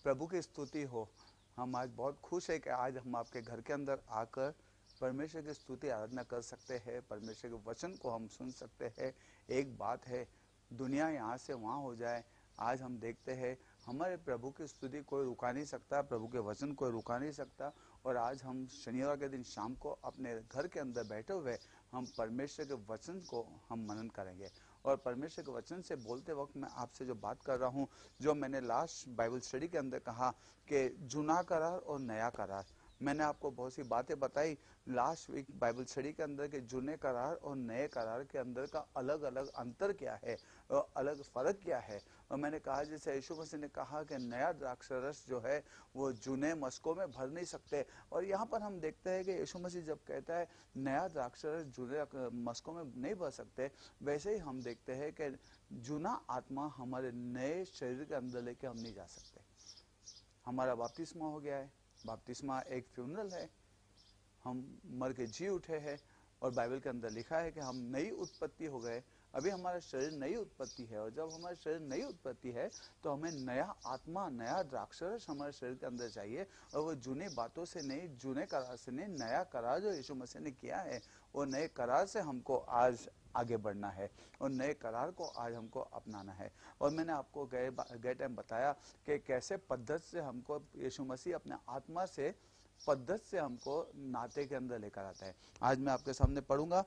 प्रभु की स्तुति हो। हम आज बहुत खुश है कि आज हम आपके घर के अंदर आकर परमेश्वर की स्तुति आराधना कर सकते हैं, परमेश्वर के वचन को हम सुन सकते हैं। एक बात है, दुनिया यहाँ से वहाँ हो जाए, आज हम देखते हैं हमारे प्रभु की स्तुति कोई रुका नहीं सकता, प्रभु के वचन कोई रुका नहीं सकता। और आज हम शनिवार के दिन शाम को अपने घर के अंदर बैठे हुए हम परमेश्वर के वचन को हम मनन करेंगे। और परमेश्वर के वचन से बोलते वक्त मैं आपसे जो बात कर रहा हूँ, जो मैंने लास्ट बाइबल स्टडी के अंदर कहा कि जुना करार और नया करार, मैंने आपको बहुत सी बातें बताई लास्ट वीक बाइबल स्टडी के अंदर के जुने करार और नए करार के अंदर का अलग अलग अंतर क्या है और अलग फर्क क्या है। और मैंने कहा जैसे यीशु मसीह ने कहा कि नया द्राक्षरस जो है वो जुने मस्कों में भर नहीं सकते। और यहाँ पर हम देखते हैं कि यीशु मसीह जब कहता है नया द्राक्षरस जुने मस्कों में नहीं भर सकते, वैसे ही हम देखते हैं कि जुना आत्मा हमारे नए शरीर के अंदर लेके हम नहीं जा सकते। हमारा बपतिस्मा हो गया है, बपतिस्मा एक फ्यूनरल है, हम मर के जी उठे हैं और बाइबल के अंदर लिखा है कि हम नई उत्पत्ति हो गए। अभी हमारा शरीर नई उत्पत्ति है और जब हमारा शरीर नई उत्पत्ति है तो हमें नया आत्मा, नया द्राक्षरस हमारे शरीर के अंदर चाहिए। और वो जुने बातों से नहीं, जुने करार से नहीं, नया करार जो यीशु मसीह ने किया है वो नए करार से हमको आज आगे बढ़ना है और नए करार को आज हमको अपनाना है। और मैंने आपको गए टाइम बताया कि कैसे पद्धत से हमको यीशु मसीह अपने आत्मा से पद्धत से हमको नाते के अंदर लेकर आता है। आज मैं आपके सामने पढ़ूंगा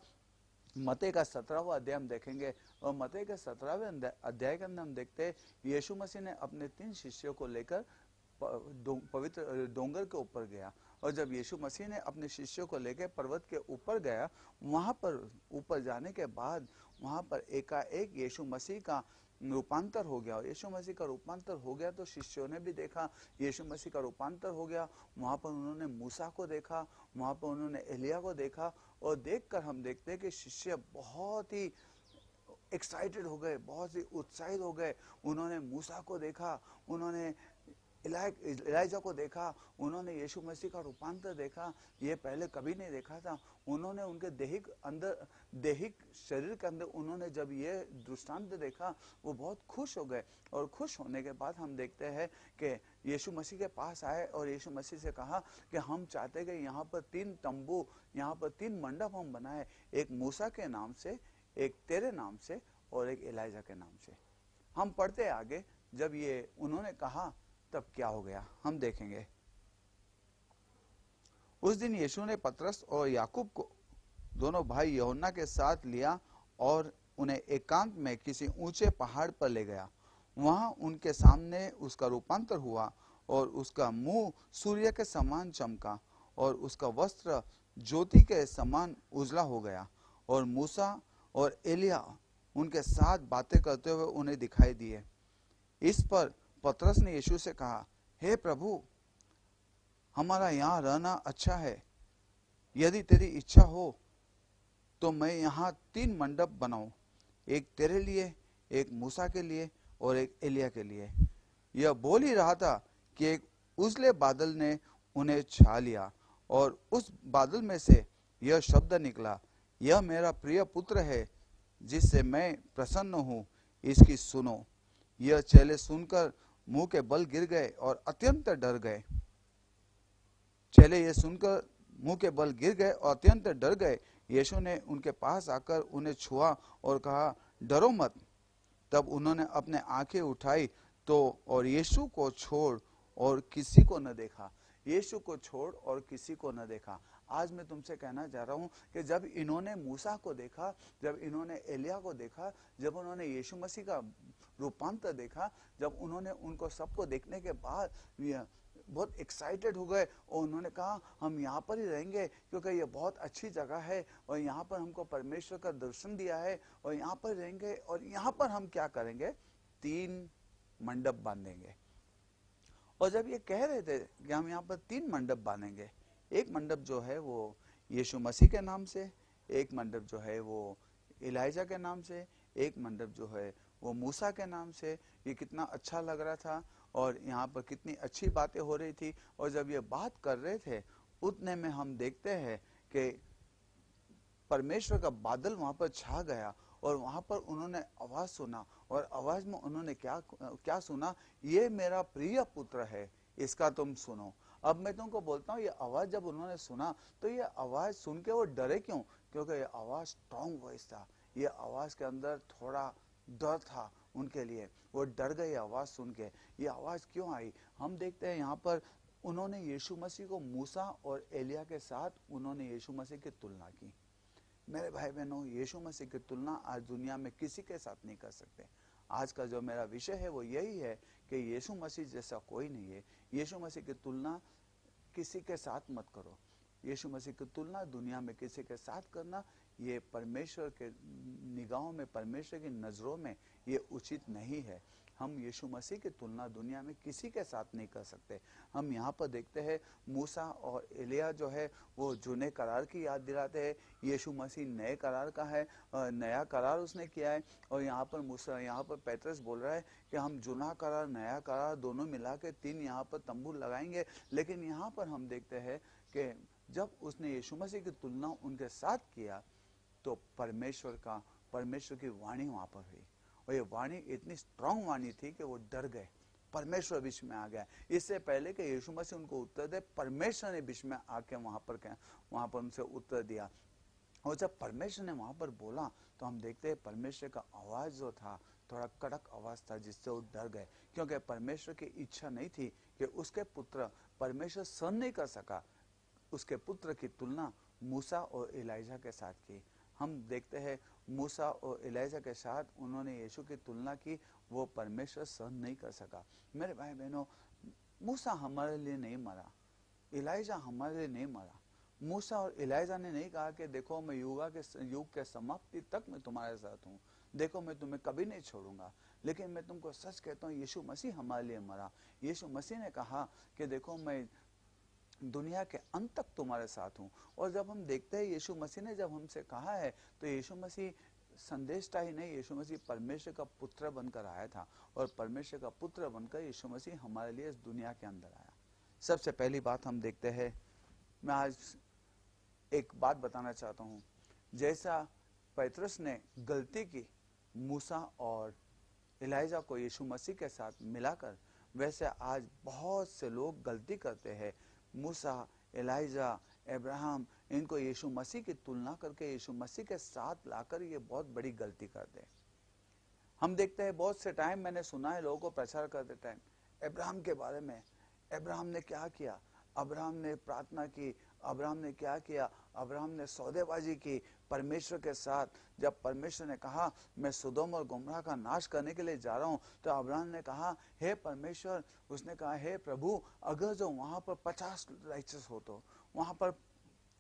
मत्ती का 17वां अध्याय हम देखेंगे। और मत्ती के 17वें अध्याय के अंदर हम देखते हैं यीशु मसीह ने अपने 3 शिष्यों को लेकर पवित्र डोंगर के ऊपर गया। और जब यीशु मसीह ने अपने शिष्यों को लेकर पर्वत के ऊपर गया, वहां पर ऊपर जाने के बाद वहां पर एकाएक यीशु मसीह का रूपांतर हो गया। और यीशु मसीह का रूपांतर हो गया तो शिष्यों ने भी देखा यीशु मसीह का रूपांतर हो गया। वहां पर उन्होंने मूसा को देखा, वहां पर उन्होंने एलिया को देखा। और देखकर हम देखते हैं कि शिष्य बहुत ही एक्साइटेड हो गए, बहुत ही उत्साहित हो गए। उन्होंने मूसा को देखा, उन्होंने एलाइजा को देखा, उन्होंने यीशु मसीह का रूपांतर देखा, ये पहले कभी नहीं देखा था। उन्होंने उनके दैहिक शरीर के अंदर उन्होंने जब ये दृष्टांत देखा वो बहुत खुश हो गए। और खुश होने के बाद हम देखते हैं कि यीशु मसीह के पास आए और यीशु मसीह से कहा कि हम चाहते कि यहाँ पर 3 तंबू, यहाँ पर 3 मंडप हम बनाए, एक मूसा के नाम से, एक तेरे नाम से और एक एलाइजा के नाम से। हम पढ़ते आगे, जब ये उन्होंने कहा तब क्या हो गया हम देखेंगे। उस दिन यीशु ने पतरस और याकूब को दोनों भाई यूहन्ना के साथ लिया और उन्हें एकांत में किसी ऊंचे पहाड़ पर ले गया। वहां उनके सामने उसका रूपांतर हुआ और उसका मुंह सूर्य के समान चमका और उसका वस्त्र ज्योति के समान उजला हो गया। और मूसा और एलिया उनके साथ बातें करते हुए उन्हें दिखाई दिए। इस पर पतरस ने यीशु से कहा, हे प्रभु, हमारा यहाँ रहना अच्छा है। यदि तेरी इच्छा हो तो मैं यहाँ 3 मंडप बनाऊं, एक तेरे लिए, एक मूसा के लिए और एक एलिया के लिए। यह बोल ही रहा था कि एक उजले बादल ने उन्हें छा लिया और उस बादल में से यह शब्द निकला, यह मेरा प्रिय पुत्र है जिससे मैं प्रसन्न हूँ, इसकी सुनो। यह चेले सुनकर मुंह के बल गिर गए और अत्यंत डर गए। चेले ये सुनकर मुंह के बल गिर गए और अत्यंत डर गए। यीशु ने उनके पास आकर उन्हें छुआ और कहा, डरो मत। तब उन्होंने अपने आंखें उठाई तो और यीशु को छोड़ और किसी को न देखा। यीशु को छोड़ और किसी को न देखा। आज मैं तुमसे कहना चाह रहा हूँ कि जब इन्होंने मूसा को देखा, जब इन्होंने एलिया को देखा, जब उन्होंने यीशु मसीह का रूपांतर देखा, जब उन्होंने उनको सबको देखने के बाद बहुत एक्साइटेड हो गए और उन्होंने कहा हम यहाँ पर ही रहेंगे क्योंकि ये बहुत अच्छी जगह है और यहाँ पर हमको परमेश्वर का दर्शन दिया है और यहाँ पर रहेंगे। और यहाँ पर हम क्या करेंगे, 3 मंडप बांधेंगे। और जब ये कह रहे थे कि हम यहाँ पर 3 मंडप बांधेंगे, एक मंडप जो है वो यीशु मसीह के नाम से, एक मंडप जो है वो एलाइजा के नाम से, एक मंडप जो है वो मूसा के नाम से। ये कितना अच्छा लग रहा था और यहाँ पर कितनी अच्छी बातें हो रही थी। और जब ये बात कर रहे थे उतने में हम देखते हैं कि परमेश्वर का बादल वहां पर छा गया और वहां पर उन्होंने आवाज सुना और आवाज में उन्होंने क्या क्या सुना, ये मेरा प्रिय पुत्र है, इसका तुम सुनो। अब मैं तुमको बोलता हूँ, ये आवाज जब उन्होंने सुना तो ये आवाज सुन के वो डरे क्यों? क्योंकि ये आवाज स्ट्रॉन्ग वॉइस था, ये आवाज के अंदर थोड़ा डर था उनके लिए, वो डर गए आवाज सुन के। ये आवाज क्यों आई? हम देखते हैं यहाँ पर उन्होंने यीशु मसीह को मूसा और एलिया के साथ उन्होंने यीशु मसीह की तुलना की। मेरे भाई बहनों, यीशु मसीह की तुलना आज दुनिया में किसी के साथ नहीं कर सकते। आज का जो मेरा विषय है वो यही है कि यीशु मसीह जैसा कोई नहीं है। यीशु मसीह की तुलना किसी के साथ मत करो। यीशु मसीह की तुलना दुनिया में किसी के साथ करना, ये परमेश्वर के निगाहों में, परमेश्वर की नज़रों में ये उचित नहीं है। हम यीशु मसीह की तुलना दुनिया में किसी के साथ नहीं कर सकते। हम यहाँ पर देखते हैं मूसा और एलिया जो है वो जूने करार की याद दिलाते हैं, यीशु मसीह नए करार का है, नया करार उसने किया है। और यहाँ पर मूसा, यहाँ पर पेत्रस बोल रहा है कि हम जूना करार नया करार दोनों मिला के 3 यहाँ पर तंबू लगाएंगे। लेकिन यहाँ पर हम देखते हैं कि जब उसने यीशु मसीह की तुलना उनके साथ किया तो परमेश्वर की वाणी वहाँ पर हुई, और ये वाणी इतनी स्ट्रांग वाणी थी कि वो डर गए। परमेश्वर बीच में आ गया। इससे पहले कि यीशु मसीह उनको उत्तर दे, परमेश्वर ने बीच में आके वहाँ पर उनसे उत्तर दिया। और जब परमेश्वर ने वहाँ पर बोला तो हम देखते हैं परमेश्वर का आवाज़ जो था थोड़ा कड़क आवाज़ था, जिससे वो डर गए, क्योंकि परमेश्वर की इच्छा नहीं थी कि उसके पुत्र, परमेश्वर सहन नहीं कर सका उसके पुत्र की तुलना मूसा और एलिजा के साथ की। हम देखते हैं मूसा और एलिजा के साथ उन्होंने यीशु की तुलना की, वो परमेश्वर सहन नहीं कर सका। मेरे भाई बहनों, मूसा हमारे लिए नहीं मरा, एलिजा हमारे लिए नहीं मरा। मूसा और एलिजा ने नहीं कहा कि देखो मैं युग के समाप्ति तक मैं तुम्हारे साथ हूँ, देखो मैं तुम्हें कभी नहीं छोड़ूंगा। लेकिन मैं तुमको सच कहता हूँ, यीशु मसीह हमारे लिए मरा। यीशु मसीह ने कहा कि देखो मैं दुनिया के अंत तक तुम्हारे साथ हूँ। और जब हम देखते हैं यीशु मसीह ने जब हमसे कहा है, तो यीशु मसीह संदेशता ही नहीं, यीशु मसीह परमेश्वर का पुत्र बनकर आया था, और परमेश्वर का पुत्र बनकर यीशु मसीह हमारे लिए इस दुनिया के अंदर आया। सबसे पहली बात हम देखते हैं, मैं आज एक बात बताना चाहता हूँ। जैसा पेत्रस ने गलती की मूसा और एलिजा को यीशु मसीह के साथ मिलाकर, वैसे आज बहुत से लोग गलती करते हैं। मूसा, एलिजा, अब्राहम, इनको यीशु मसीह की तुलना करके यीशु मसीह के साथ लाकर ये बहुत बड़ी गलती करते हैं। हम देखते हैं बहुत से टाइम मैंने सुना है लोगों को प्रचार करते टाइम अब्राहम के बारे में, अब्राहम ने क्या किया, अब्राहम ने प्रार्थना की, अब्राहम ने क्या किया, अब्राहम ने सौदेबाजी की परमेश्वर के साथ। जब परमेश्वर ने कहा मैं सदोम और गोमरा का नाश करने के लिए जा रहा हूँ, तो अब्राहम ने कहा हे परमेश्वर, उसने कहा हे प्रभु, अगर जो वहाँ पर 50 राइचस हो तो, वहाँ पर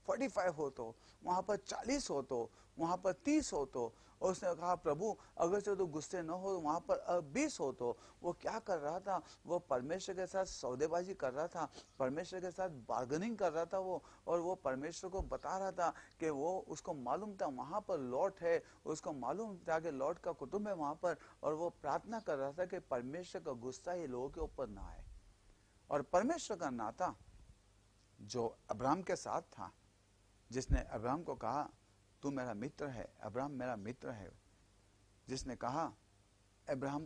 45 हो तो, वहाँ पर 40 हो तो, वहाँ पर 30 हो तो। और उसने कहा प्रभु अगर से तो गुस्से न हो, वहाँ पर 20 हो तो। वो क्या कर रहा था? वो परमेश्वर के साथ सौदेबाजी कर रहा था, परमेश्वर के साथ बार्गेनिंग कर रहा था वो। और वो परमेश्वर को बता रहा था कि वो, उसको मालूम था वहाँ पर लॉट है, उसको मालूम था कि लॉट का कुटुंब है वहाँ पर, और वो प्रार्थना कर रहा था कि परमेश्वर का गुस्सा ये लोगों के ऊपर ना आए। और परमेश्वर का नाता जो अब्राहम के साथ था, जिसने अब्राहम को कहा तू मेरा मित्र है, अब्राहम मेरा मित्र है, जिसने कहा अब्राहम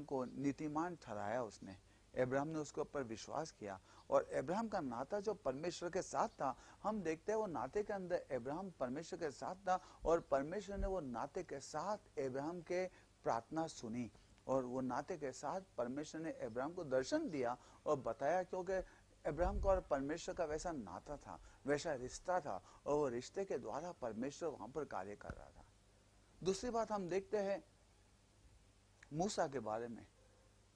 को नीतिमान ठहराया, उसने अब्राहम ने उसके ऊपर विश्वास किया। और अब्राहम का नाता जो परमेश्वर के साथ था, हम देखते हैं वो नाते के अंदर अब्राहम परमेश्वर के साथ था, और परमेश्वर ने वो नाते के साथ अब्राहम के प्रार्थना सुनी, और वो नाते के साथ परमेश्वर ने अब्राहम को दर्शन दिया और बताया, क्योंकि अब्राहम का और परमेश्वर का वैसा नाता था, वैसा रिश्ता था, और वो रिश्ते के द्वारा परमेश्वर वहां पर कार्य कर रहा था। दूसरी बात हम देखते हैं मूसा के बारे में।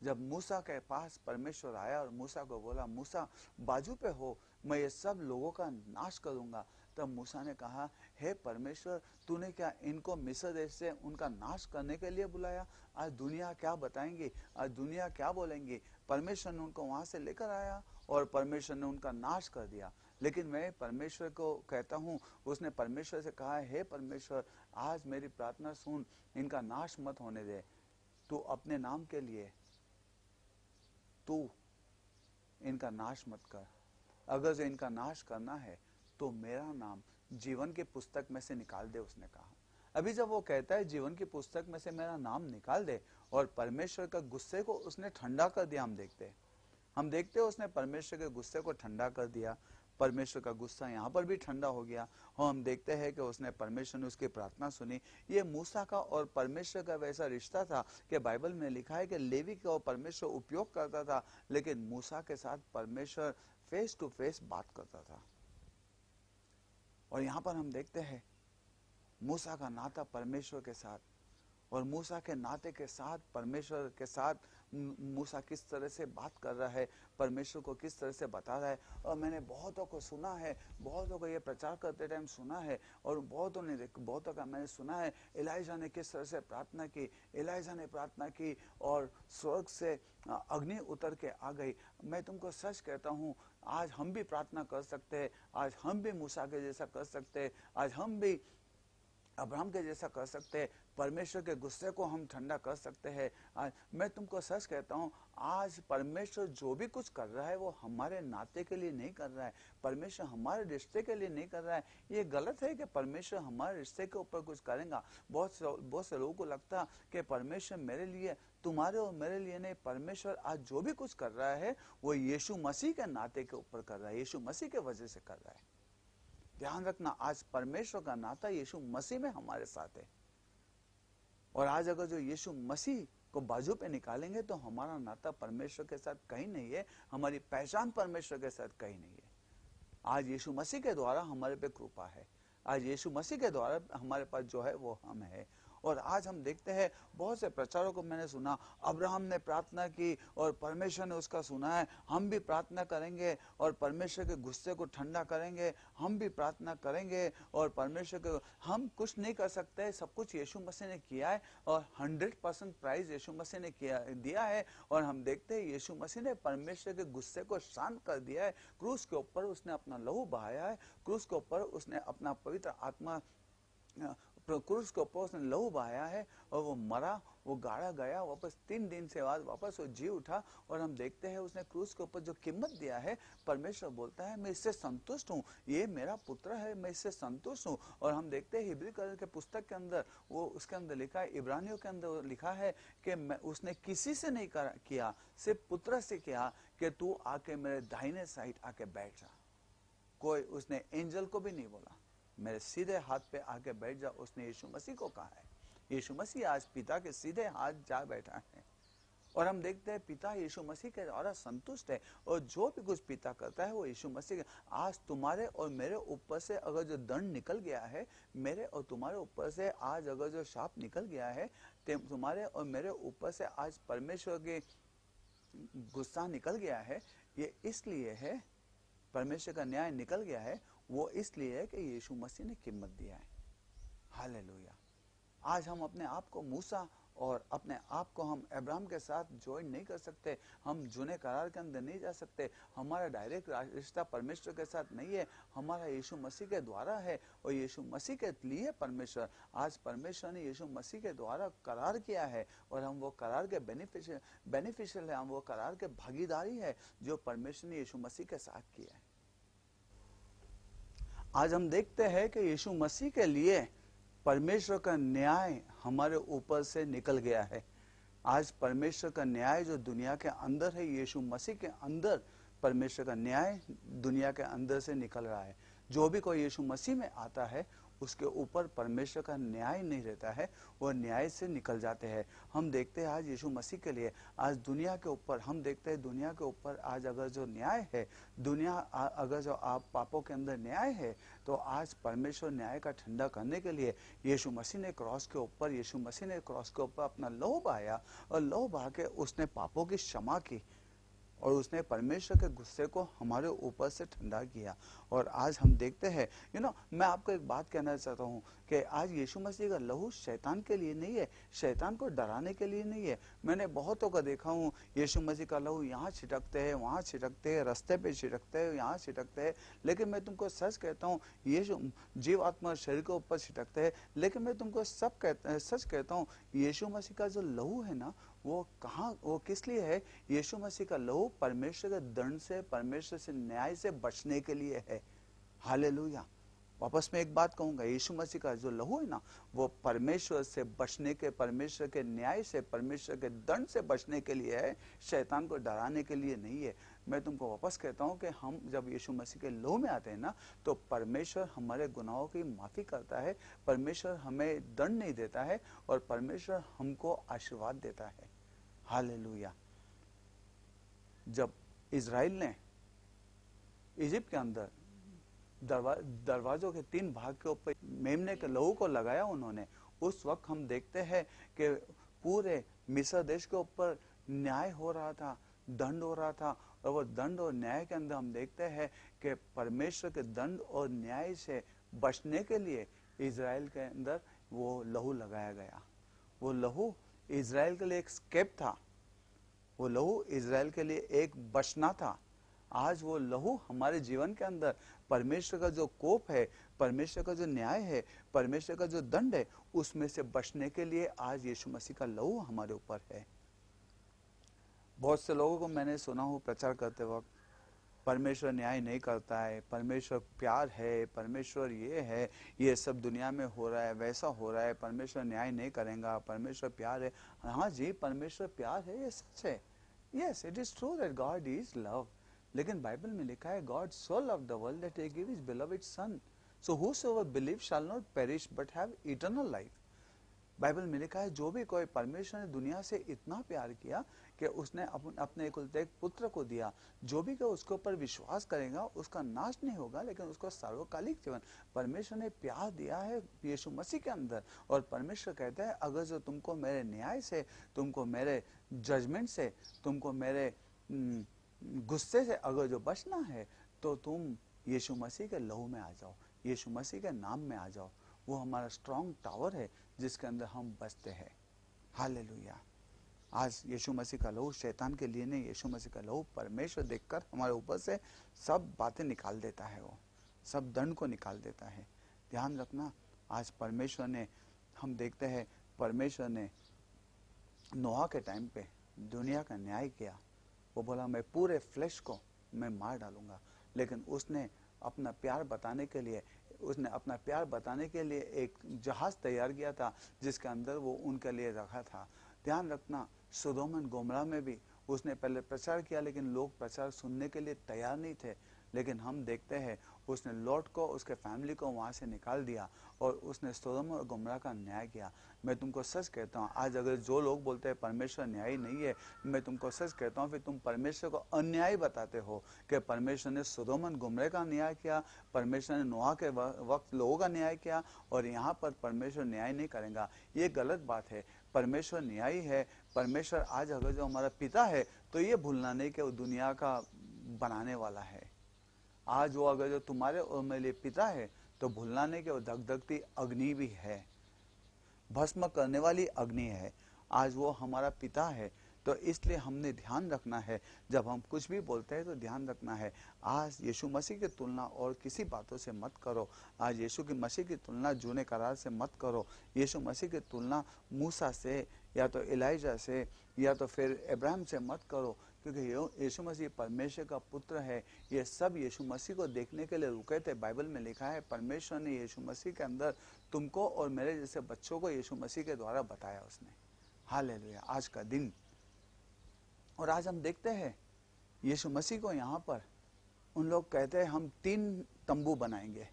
जब मूसा के पास परमेश्वर आया और मूसा को बोला मूसा बाजू पे हो, मैं ये सब लोगों का नाश करूंगा, तब मूसा ने कहा हे परमेश्वर, तूने क्या इनको मिस्र देश से उनका नाश करने के लिए बुलाया? आज दुनिया क्या बताएंगी, आज दुनिया क्या बोलेंगी? परमेश्वर ने उनको वहां से लेकर आया और परमेश्वर ने उनका नाश कर दिया। लेकिन मैं परमेश्वर को कहता हूँ, उसने परमेश्वर से कहा हे परमेश्वर, आज मेरी प्रार्थना सुन, इनका नाश मत होने दे, तू अपने नाम के लिए तू इनका नाश मत कर। अगर जो इनका नाश करना है तो मेरा नाम जीवन की पुस्तक में से निकाल दे, उसने कहा। अभी जब वो कहता है जीवन की पुस्तक में से मेरा नाम निकाल दे, और परमेश्वर का गुस्से को उसने ठंडा कर दिया। हम देखते हैं उसने परमेश्वर के गुस्से को ठंडा कर दिया। परमेश्वर का गुस्सा यहाँ पर भी ठंडा हो गया। और हम देखते हैं कि उसने परमेश्वर ने उसकी प्रार्थना सुनी। ये मूसा का और परमेश्वर का वैसा रिश्ता था कि बाइबल में लिखा है कि लेवी का परमेश्वर उपयोग करता था, लेकिन मूसा के साथ परमेश्वर फेस टू फेस बात करता था। और यहाँ पर हम देखते हैं मूसा का नाता परमेश्वर के साथ, और मूसा के नाते के साथ परमेश्वर के साथ मूसा किस तरह से बात कर रहा है, परमेश्वर को किस तरह से बता रहा है। और मैंने बहुतों को सुना है, बहुतों को ये प्रचार करते टाइम सुना है, और बहुतों का मैंने सुना है एलिजा ने किस तरह से प्रार्थना की। एलिजा ने प्रार्थना की और स्वर्ग से अग्नि उतर के आ गई। मैं तुमको सच कहता हूँ, आज हम भी प्रार्थना कर सकते हैं, आज हम भी मूसा के जैसा कर सकते हैं, आज हम भी अब्राहम के जैसा कर सकते हैं, परमेश्वर के गुस्से को हम ठंडा कर सकते हैं। आज मैं तुमको सच कहता हूँ, आज परमेश्वर जो भी कुछ कर रहा है वो हमारे नाते के लिए नहीं कर रहा है, परमेश्वर हमारे रिश्ते के लिए नहीं कर रहा है। ये गलत है कि परमेश्वर हमारे रिश्ते के ऊपर कुछ करेगा। बहुत से लोगों को लगता कि परमेश्वर मेरे लिए, तुम्हारे और मेरे लिए नहीं, परमेश्वर आज जो भी कुछ कर रहा है वो यीशु मसीह के नाते के ऊपर कर रहा है, यीशु मसीह के वजह से कर रहा है। ध्यान रखना, आज परमेश्वर का नाता यीशु मसीह में हमारे साथ है। और आज अगर जो यीशु मसीह को बाजू पे निकालेंगे तो हमारा नाता परमेश्वर के साथ कहीं नहीं है, हमारी पहचान परमेश्वर के साथ कहीं नहीं है। आज यीशु मसीह के द्वारा हमारे पे कृपा है, आज यीशु मसीह के द्वारा हमारे पास जो है वो हम है। और आज हम देखते हैं बहुत से प्रचारों को मैंने सुना, अब्राहम ने प्रार्थना की और परमेश्वर ने उसका सुना है, हम भी प्रार्थना करेंगे और परमेश्वर के गुस्से को ठंडा करेंगे, हम भी प्रार्थना करेंगे और परमेश्वर के, हम कुछ नहीं कर सकते, सब कुछ यीशु मसीह ने किया है और 100% प्राइज यीशु मसीह ने दिया है। और हम देखते हैं यीशु मसीह ने परमेश्वर के गुस्से को शांत कर दिया है। क्रूस के ऊपर उसने अपना लहू बहाया है, क्रूस के ऊपर उसने अपना पवित्र आत्मा, क्रूस के ऊपर उसने लहू बहाया है और वो मरा, वो गाड़ा गया, वापस 3 दिन से बाद वापस वो जी उठा। और हम देखते हैं उसने क्रूस के ऊपर जो कीमत दिया है, परमेश्वर बोलता है मैं इससे संतुष्ट हूँ, ये मेरा पुत्र है, मैं इससे संतुष्ट हूँ। और हम देखते हैं हिब्री के पुस्तक के अंदर, वो उसके अंदर लिखा है, इब्रानियों के अंदर लिखा है कि उसने किसी से नहीं किया, सिर्फ पुत्र से किया कि तू आके मेरे दाहिने साइड आके बैठ जा। कोई उसने एंजल को भी नहीं बोला, मेरे सीधे हाथ पे आके बैठ जा, उसने यीशु मसीह को कहा है। यीशु मसीह आज पिता के सीधे हाथ जा बैठा है। और हम देखते हैं पिता यीशु मसीह के द्वारा संतुष्ट है, और जो भी कुछ पिता करता है वो यीशु मसीह के। आज तुम्हारे और मेरे ऊपर से अगर जो दंड निकल गया है, मेरे और तुम्हारे ऊपर से आज अगर जो शाप निकल गया है, तुम्हारे और मेरे ऊपर से आज परमेश्वर के गुस्सा निकल गया है, ये इसलिए है, परमेश्वर का न्याय निकल गया है, वो इसलिए है कि यीशु मसीह ने कीमत दिया है। हालेलुया। आज हम अपने आप को मूसा और अपने आप को हम अब्राहम के साथ ज्वाइन नहीं कर सकते, हम जुने करार के अंदर नहीं जा सकते। हमारा डायरेक्ट रिश्ता परमेश्वर के साथ नहीं है, हमारा यीशु मसीह के द्वारा है। और यीशु मसीह के लिए परमेश्वर, आज परमेश्वर ने यीशु मसीह के द्वारा करार किया है और हम वो करार के बेनिफिशियल है, हम वो करार के भागीदारी है जो परमेश्वर ने यीशु मसीह के साथ किया है। आज हम देखते हैं कि यीशु मसीह के लिए परमेश्वर का न्याय हमारे ऊपर से निकल गया है। आज परमेश्वर का न्याय जो दुनिया के अंदर है, यीशु मसीह के अंदर परमेश्वर का न्याय दुनिया के अंदर से निकल रहा है। जो भी कोई यीशु मसीह में आता है उसके ऊपर परमेश्वर का न्याय नहीं रहता है, वो न्याय से निकल जाते हैं। हम देखते हैं आज यीशु मसीह के लिए आज दुनिया के ऊपर, हम देखते हैं दुनिया के ऊपर आज अगर जो न्याय है, दुनिया अगर जो आप पापों के अंदर न्याय है, तो आज परमेश्वर न्याय का ठंडा करने के लिए यीशु मसीह ने क्रॉस के ऊपर अपना लहू बहाया और लहू बहा के उसने पापों की क्षमा की और उसने परमेश्वर के गुस्से को हमारे ऊपर से ठंडा किया। और आज हम देखते हैं, मैं आपको एक बात कहना चाहता हूँ कि आज यीशु मसीह का लहू शैतान के लिए नहीं है, शैतान को डराने के लिए नहीं है। मैंने बहुतों को देखा हूँ, यीशु मसीह का लहू यहाँ छिटकते हैं, वहाँ छिटकते हैं, रास्ते पे छिटकते हैं, यहाँ छिटकते हैं, लेकिन मैं तुमको सच कहता हूँ यीशु जीव आत्मा शरीर के ऊपर छिटकते हैं, लेकिन मैं तुमको सच कहता हूँ यीशु मसीह का जो लहू है ना, वो किस लिए है? यीशु मसीह का लहू परमेश्वर के दंड से, परमेश्वर से न्याय से बचने के लिए है। हालेलुया। वापस में एक बात कहूंगा, यीशु मसीह का जो लहू है ना, वो परमेश्वर से बचने के, परमेश्वर के न्याय से, परमेश्वर के दंड से बचने के लिए है, शैतान को डराने के लिए नहीं है। मैं तुमको वापस कहता हूं कि हम जब यीशु मसीह के लहू में आते हैं ना, तो परमेश्वर हमारे गुनाहों की माफी करता है, परमेश्वर हमें दंड नहीं देता है, और परमेश्वर हमको आशीर्वाद देता है। हालेलुया। जब इजराइल ने इजिप्ट के अंदर दरवाजों के 3 भाग के ऊपर मेमने के लहू को लगाया उन्होंने, उस वक्त हम देखते हैं कि पूरे मिस्र देश के ऊपर न्याय हो रहा था, दंड हो रहा था, और वो दंड और न्याय के अंदर हम देखते हैं कि परमेश्वर के दंड और न्याय से बचने के लिए इजराइल के अंदर वो लहू लगाया गया। वो लहू इजराइल के लिए एक स्केप था, वो लहू इजराइल के लिए एक बचना था। आज वो लहू हमारे जीवन के अंदर परमेश्वर का जो कोप है, परमेश्वर का जो न्याय है, परमेश्वर का जो दंड है, उसमें से बचने के लिए आज यीशु मसीह का लहू हमारे ऊपर है। बहुत से लोगों को मैंने सुना हो प्रचार करते वक्त, परमेश्वर न्याय नहीं करता है, परमेश्वर प्यार है, परमेश्वर ये है, ये सब दुनिया में हो रहा है, वैसा हो रहा है, परमेश्वर न्याय नहीं करेगा, परमेश्वर प्यार है। हाँ जी, परमेश्वर प्यार है, ये सच है। Yes, it is true that God is love. लेकिन बाइबल में लिखा है, God so loved the world that he give his beloved son, so whosoever believe shall not perish but have eternal life. Bible में लिखा है, जो भी कोई, परमेश्वर ने दुनिया से इतना प्यार किया कि उसने अपने एकलौते एक पुत्र को दिया, जो भी कोई उसके ऊपर विश्वास करेगा उसका नाश नहीं होगा लेकिन उसको सार्वकालिक जीवन। परमेश्वर ने प्यार दिया है यीशु मसीह के अंदर, और परमेश्वर कहता है, अगर जो तुमको मेरे न्याय से, तुमको मेरे जजमेंट से, तुमको मेरे गुस्से से अगर जो बचना है, तो तुम यीशु मसीह के लहू में आ जाओ, यीशु मसीह के नाम में आ जाओ। वो हमारा स्ट्रॉन्ग टावर है जिसके अंदर हम बचते हैं। हालेलुया। आज यीशु मसीह का लहू शैतान के लिए नहीं, यीशु मसीह का लहू परमेश्वर देखकर हमारे ऊपर से सब बातें निकाल देता है, वो सब दंड को निकाल देता है। ध्यान रखना, आज परमेश्वर ने, हम देखते हैं परमेश्वर ने नोहा के टाइम पे दुनिया का न्याय किया। वो बोला, मैं पूरे फ्लैश को मैं मार डालूंगा, लेकिन उसने अपना प्यार बताने के लिए, उसने अपना प्यार बताने के लिए एक जहाज तैयार किया था जिसके अंदर वो उनके लिए रखा था। ध्यान रखना, सदोम और गोमरा में भी उसने पहले प्रचार किया, लेकिन लोग प्रचार सुनने के लिए तैयार नहीं थे। लेकिन हम देखते हैं उसने लॉट को, उसके फैमिली को वहाँ से निकाल दिया और उसने सदोम और गोमरा का न्याय किया। मैं तुमको सच कहता हूँ, आज अगर जो लोग बोलते हैं परमेश्वर न्यायी नहीं है, मैं तुमको सच कहता हूँ, फिर तुम परमेश्वर को अन्यायी बताते हो कि परमेश्वर ने सदोम और गोमरा का न्याय किया, परमेश्वर ने नोहा के वक्त लोगों का न्याय किया, और यहाँ पर परमेश्वर न्याय नहीं करेगा। ये गलत बात है। परमेश्वर न्यायी है। परमेश्वर आज अगर जो हमारा पिता है, तो ये भूलना नहीं कि वो दुनिया का बनाने वाला है। आज वो अगर जो तुम्हारे और मेरे लिए पिता है, तो भूलना नहीं कि वो धगधगती अग्नि भी है, भस्म करने वाली अग्नि है। आज वो हमारा पिता है। तो इसलिए हमने ध्यान रखना है, जब हम कुछ भी बोलते हैं तो ध्यान रखना है। आज यीशु मसीह की तुलना और किसी बातों से मत करो। आज यीशु की मसीह की तुलना जूने करार से मत करो। यीशु मसीह की तुलना मूसा से, या तो एलिजा से, या तो फिर अब्राहम से मत करो, क्योंकि यीशु मसीह परमेश्वर का पुत्र है। ये सब यीशु मसीह को देखने के लिए रुके थे। बाइबल में लिखा है, परमेश्वर ने यीशु मसीह के अंदर तुमको और मेरे जैसे बच्चों को यीशु मसीह के द्वारा बताया उसने। हालेलुया। आज का दिन, और आज हम देखते हैं यीशु मसीह को यहाँ पर उन लोग कहते हैं हम 3 तंबू बनाएंगे।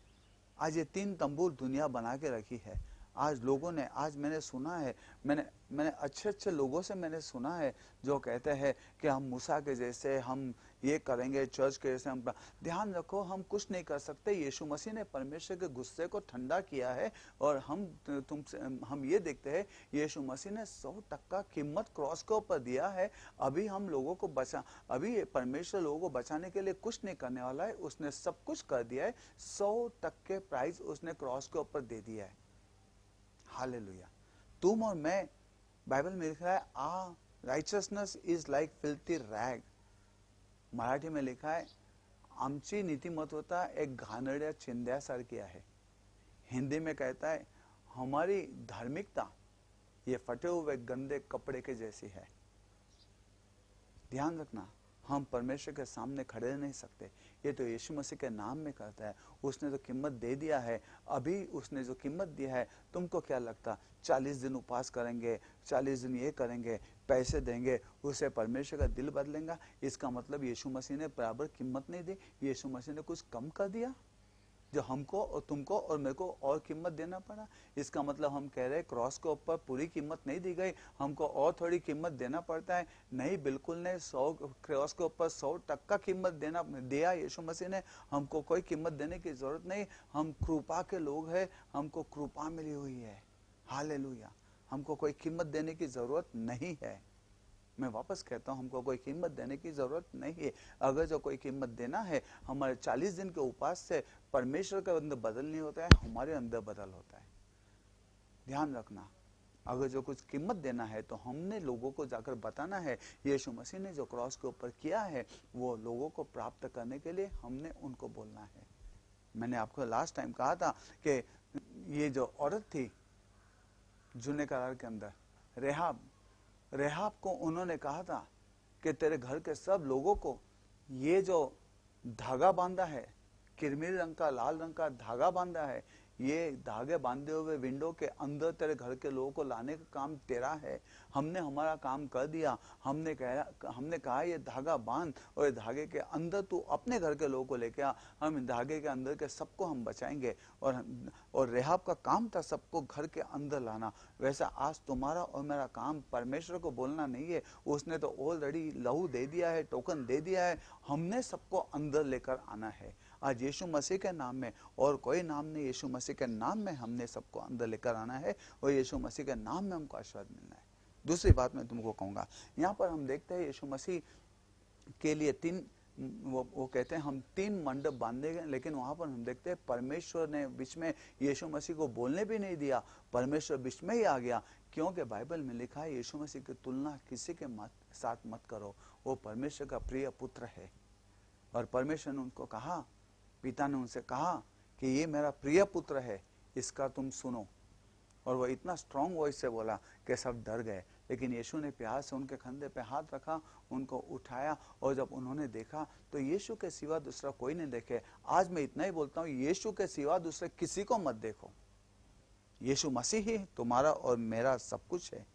आज ये 3 तंबू दुनिया बना के रखी है। आज लोगों ने, आज मैंने सुना है, मैंने अच्छे लोगों से मैंने सुना है जो कहते हैं कि हम मूसा के जैसे हम ये करेंगे, चर्च के जैसे हम। ध्यान रखो, हम कुछ नहीं कर सकते। यीशु मसीह ने परमेश्वर के गुस्से को ठंडा किया है, और हम ये देखते हैं यीशु मसीह ने 100% कीमत क्रॉस के ऊपर दिया है। अभी हम लोगों को अभी परमेश्वर लोगों को बचाने के लिए कुछ नहीं करने वाला है, उसने सब कुछ कर दिया है। 100% प्राइस उसने क्रॉस के ऊपर दे दिया है। हालेलुया। तुम और मैं, बाइबल में लिखा है, our righteousness is like filthy rag. Marathi में लिखा है, आमची नीतिमत्वता एक घाणेरड्या चिंध्यासारखी आहे। हिंदी में कहता है, हमारी धार्मिकता ये फटे हुए गंदे कपड़े के जैसी है। ध्यान रखना, हम परमेश्वर के सामने खड़े नहीं सकते। ये तो यीशु मसीह के नाम में करता है। उसने तो कीमत दे दिया है। अभी उसने जो कीमत दिया है, तुमको क्या लगता 40 दिन उपवास करेंगे, 40 दिन ये करेंगे, पैसे देंगे, उसे परमेश्वर का दिल बदलेगा? इसका मतलब यीशु मसीह ने बराबर कीमत नहीं दी, यीशु मसीह ने कुछ कम कर दिया जो हमको और तुमको और मेरे को और कीमत देना पड़ा। इसका मतलब हम कह रहे क्रॉस के ऊपर पूरी कीमत नहीं दी गई, हमको और थोड़ी कीमत देना पड़ता है? नहीं, बिल्कुल नहीं। 100 क्रॉस के ऊपर 100% कीमत देना दिया यीशु मसीह ने। हमको कोई कीमत देने की जरूरत नहीं। हम कृपा के लोग हैं, हमको कृपा मिली हुई है। हालेलुया। हमको कोई कीमत देने की जरूरत नहीं है। मैं वापस कहता हूँ, हमको कोई कीमत देने की जरूरत नहीं है। अगर जो कोई कीमत देना है, हमारे 40 दिन के उपवास से परमेश्वर के अंदर बदल नहीं होता है, हमारे अंदर बदल होता है। ध्यान रखना, अगर जो कुछ कीमत देना है तो हमने लोगों को जाकर बताना है यीशु मसीह ने जो क्रॉस के ऊपर किया है वो लोगों को प्राप्त करने के लिए हमने उनको बोलना है। मैंने आपको लास्ट टाइम कहा था कि ये जो औरत थी जूने करार के अंदर, रेहाब को उन्होंने कहा था कि तेरे घर के सब लोगों को ये जो धागा बांधा है, किरमिरी रंग का, लाल रंग का धागा बांधा है, ये धागे बांधे हुए विंडो के अंदर तेरे घर के लोगों को लाने का काम तेरा है। हमने हमारा काम कर दिया। हमने कहा ये धागा बांध और ये धागे के अंदर तू अपने घर के लोगों को लेके आ। हम धागे के अंदर के सबको हम बचाएंगे। और रेहाब का काम था सबको घर के अंदर लाना। वैसा आज तुम्हारा और मेरा काम परमेश्वर को बोलना नहीं है। उसने तो ऑलरेडी लहू दे दिया है, टोकन दे दिया है। हमने सबको अंदर लेकर आना है। आज यीशु मसीह के नाम में, और कोई नाम नहीं, यीशु मसीह के नाम में हमने सबको अंदर लेकर आना है और यीशु मसीह के नाम में हमको आशीर्वाद मिलना है। दूसरी बात मैं तुमको कहूँगा, यहाँ पर हम देखते हैं यीशु मसीह के लिए वो कहते हैं हम 3 मंडप बांधे, लेकिन वहाँ पर हम देखते हैं परमेश्वर ने बीच में यीशु मसीह को बोलने भी नहीं दिया। परमेश्वर बीच में ही आ गया, क्योंकि बाइबल में लिखा है यीशु मसीह की तुलना किसी के साथ मत करो, वो परमेश्वर का प्रिय पुत्र है। और परमेश्वर ने उनको कहा, पिता ने उनसे कहा कि ये मेरा प्रिय पुत्र है, इसका तुम सुनो। और वो इतना स्ट्रांग वॉइस से बोला कि सब डर गए। लेकिन यीशु ने प्यार से उनके कंधे पे हाथ रखा, उनको उठाया, और जब उन्होंने देखा तो यीशु के सिवा दूसरा कोई नहीं देखे। आज मैं इतना ही बोलता हूँ, यीशु के सिवा दूसरे किसी को मत देखो। यीशु मसीह ही तुम्हारा और मेरा सब कुछ है।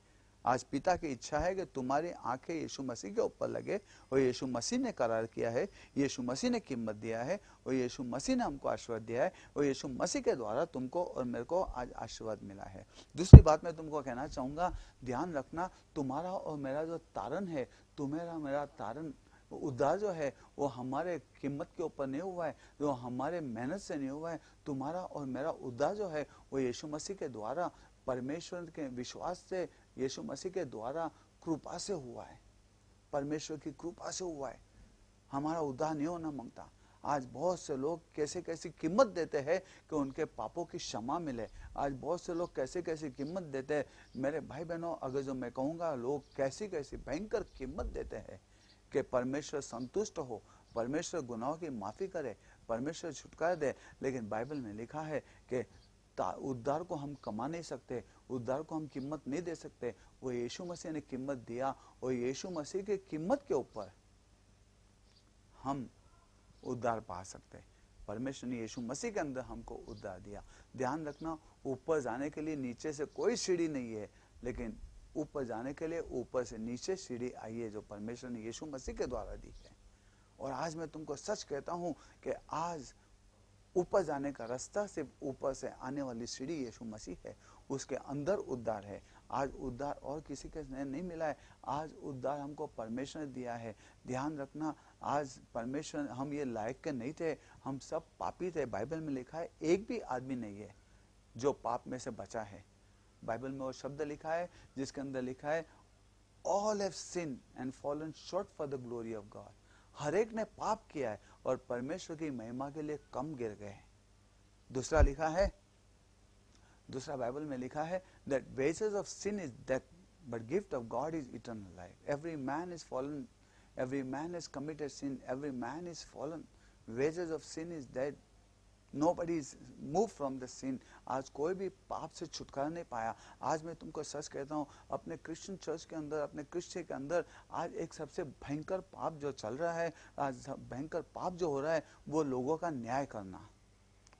आज पिता की इच्छा है कि तुम्हारी आंखें यीशु मसीह के ऊपर लगे, और यीशु मसीह ने करार किया है, यीशु मसीह ने कीमत दिया है, और यीशु मसीह ने हमको आशीर्वाद दिया है, और यीशु मसीह के द्वारा तुमको और मेरे को आज आशीर्वाद मिला है। दूसरी बात मैं तुमको कहना चाहूँगा, ध्यान रखना, तुम्हारा और मेरा जो तारण है, तुम्हारा मेरा तारण उद्धार जो है वो हमारे कीमत के ऊपर नहीं हुआ है, जो हमारे मेहनत से नहीं हुआ है। तुम्हारा और मेरा उद्धार जो है वो यीशु मसीह के द्वारा, परमेश्वर के विश्वास से, यीशु मसीह के द्वारा कृपा से हुआ है। परमेश्वर की कृपा से हुआ है। हमारा उद्धार नहीं होना मांगता। आज बहुत से लोग कैसे कैसी कीमत देते हैं कि उनके पापों की क्षमा मिले। आज बहुत से लोग कैसे कैसी कीमत देते हैं। मेरे भाई बहनों, अगर जो मैं कहूँगा, लोग कैसी कैसी भयंकर कीमत देते हैं कि परमेश्वर संतुष्ट हो, परमेश्वर गुनाहों की माफ़ी करे, परमेश्वर छुटकारा दे। लेकिन बाइबल में लिखा है कि उद्धार को हम कमा नहीं सकते, उद्धार को हम कीमत नहीं दे सकते। वो यीशु मसीह ने कीमत दिया, और यीशु मसीह की कीमत के ऊपर हम उद्धार पा सकते। परमेश्वर ने यीशु मसीह के अंदर हमको उद्धार दिया। ध्यान रखना, ऊपर जाने के लिए नीचे से कोई सीढ़ी नहीं है, लेकिन ऊपर जाने के लिए ऊपर से नीचे सीढ़ी आई है, जो परमेश्वर ने यीशु मसीह के द्वारा दी है। और आज मैं तुमको सच कहता हूं कि आज ऊपर जाने का रास्ता सिर्फ ऊपर से आने वाली सीढ़ी यीशु मसीह है, उसके अंदर उद्धार है। आज उद्धार और किसी के नहीं मिला है, आज उद्धार हमको परमेश्वर ने दिया है। ध्यान रखना, आज परमेश्वर, हम ये लायक के नहीं थे, हम सब पापी थे। बाइबल में लिखा है एक भी आदमी नहीं है जो पाप में से बचा है। बाइबल में वो शब्द लिखा है जिसके अंदर लिखा है all have sin and fallen short for the glory of God. हर एक ने पाप किया है और परमेश्वर की महिमा के लिए कम गिर गए। दूसरा लिखा है, दूसरा बाइबल में लिखा है that wages of sin is death but gift of God is eternal life. Every man is fallen, every man has committed sin, every man is fallen. Wages of sin is death, Nobody is moved from the sin. आज कोई भी पाप से छुटकारा नहीं पाया। आज मैं तुमको सच कहता हूँ, अपने क्रिश्चियन चर्च के अंदर, अपने क्रिश्चियन के अंदर आज एक सबसे भयंकर पाप जो चल रहा है, आज भयंकर पाप जो हो रहा है, वो लोगों का न्याय करना।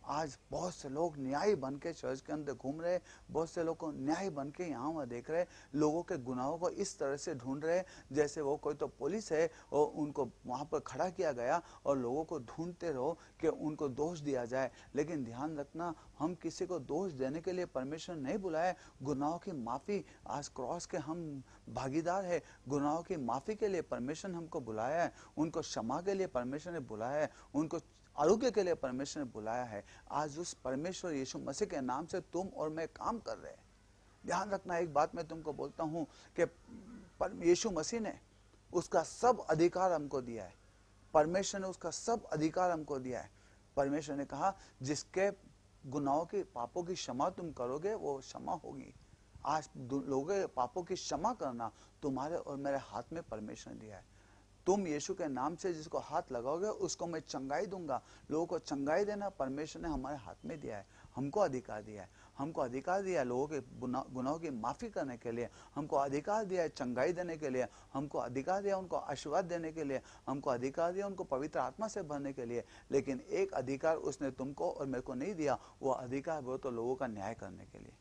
आज बहुत से लोग न्यायी बन के चर्च के अंदर घूम रहे, बहुत से लोग को न्यायी बन के यहाँ वहाँ देख रहे, लोगों के गुनाहों को इस तरह से ढूंढ रहे जैसे वो कोई तो पुलिस है और उनको वहाँ पर खड़ा किया गया और लोगों को ढूंढते रहो कि उनको दोष दिया जाए। लेकिन ध्यान रखना, हम किसी को दोष देने के लिए परमेश्वर नहीं बुलाए। गुनाहों की माफ़ी, आज क्रॉस के हम भागीदार है, गुनाहों की माफ़ी के लिए परमेश्वर ने हमको बुलाया है, उनको क्षमा के लिए परमेश्वर ने बुलाया है, उनको आरोग्य के लिए परमेश्वर ने बुलाया है। आज उस परमेश्वर यीशु मसीह के नाम से तुम और मैं काम कर रहे हैं। ध्यान रखना, एक बात मैं तुमको बोलता हूं कि यीशु मसीह ने उसका सब अधिकार हमको दिया है। परमेश्वर ने उसका सब अधिकार हमको दिया है। परमेश्वर ने कहा जिसके गुनाहों के पापों की क्षमा तुम करोगे वो क्षमा होगी। आज लोगों के पापों की क्षमा करना तुम्हारे और मेरे हाथ में परमेश्वर ने दिया है। तुम यीशु के नाम से जिसको हाथ लगाओगे उसको मैं चंगाई दूंगा। लोगों को चंगाई देना परमेश्वर ने हमारे हाथ में दिया है, हमको अधिकार दिया है। हमको अधिकार दिया है लोगों के गुनाहों की माफ़ी करने के लिए, हमको अधिकार दिया है चंगाई देने के लिए, हमको अधिकार दिया उनको आशीर्वाद देने के लिए, हमको अधिकार दिया उनको पवित्र आत्मा से भरने के लिए। लेकिन एक अधिकार उसने तुमको और मेरे को नहीं दिया, वो अधिकार वो तो लोगों का न्याय करने के लिए।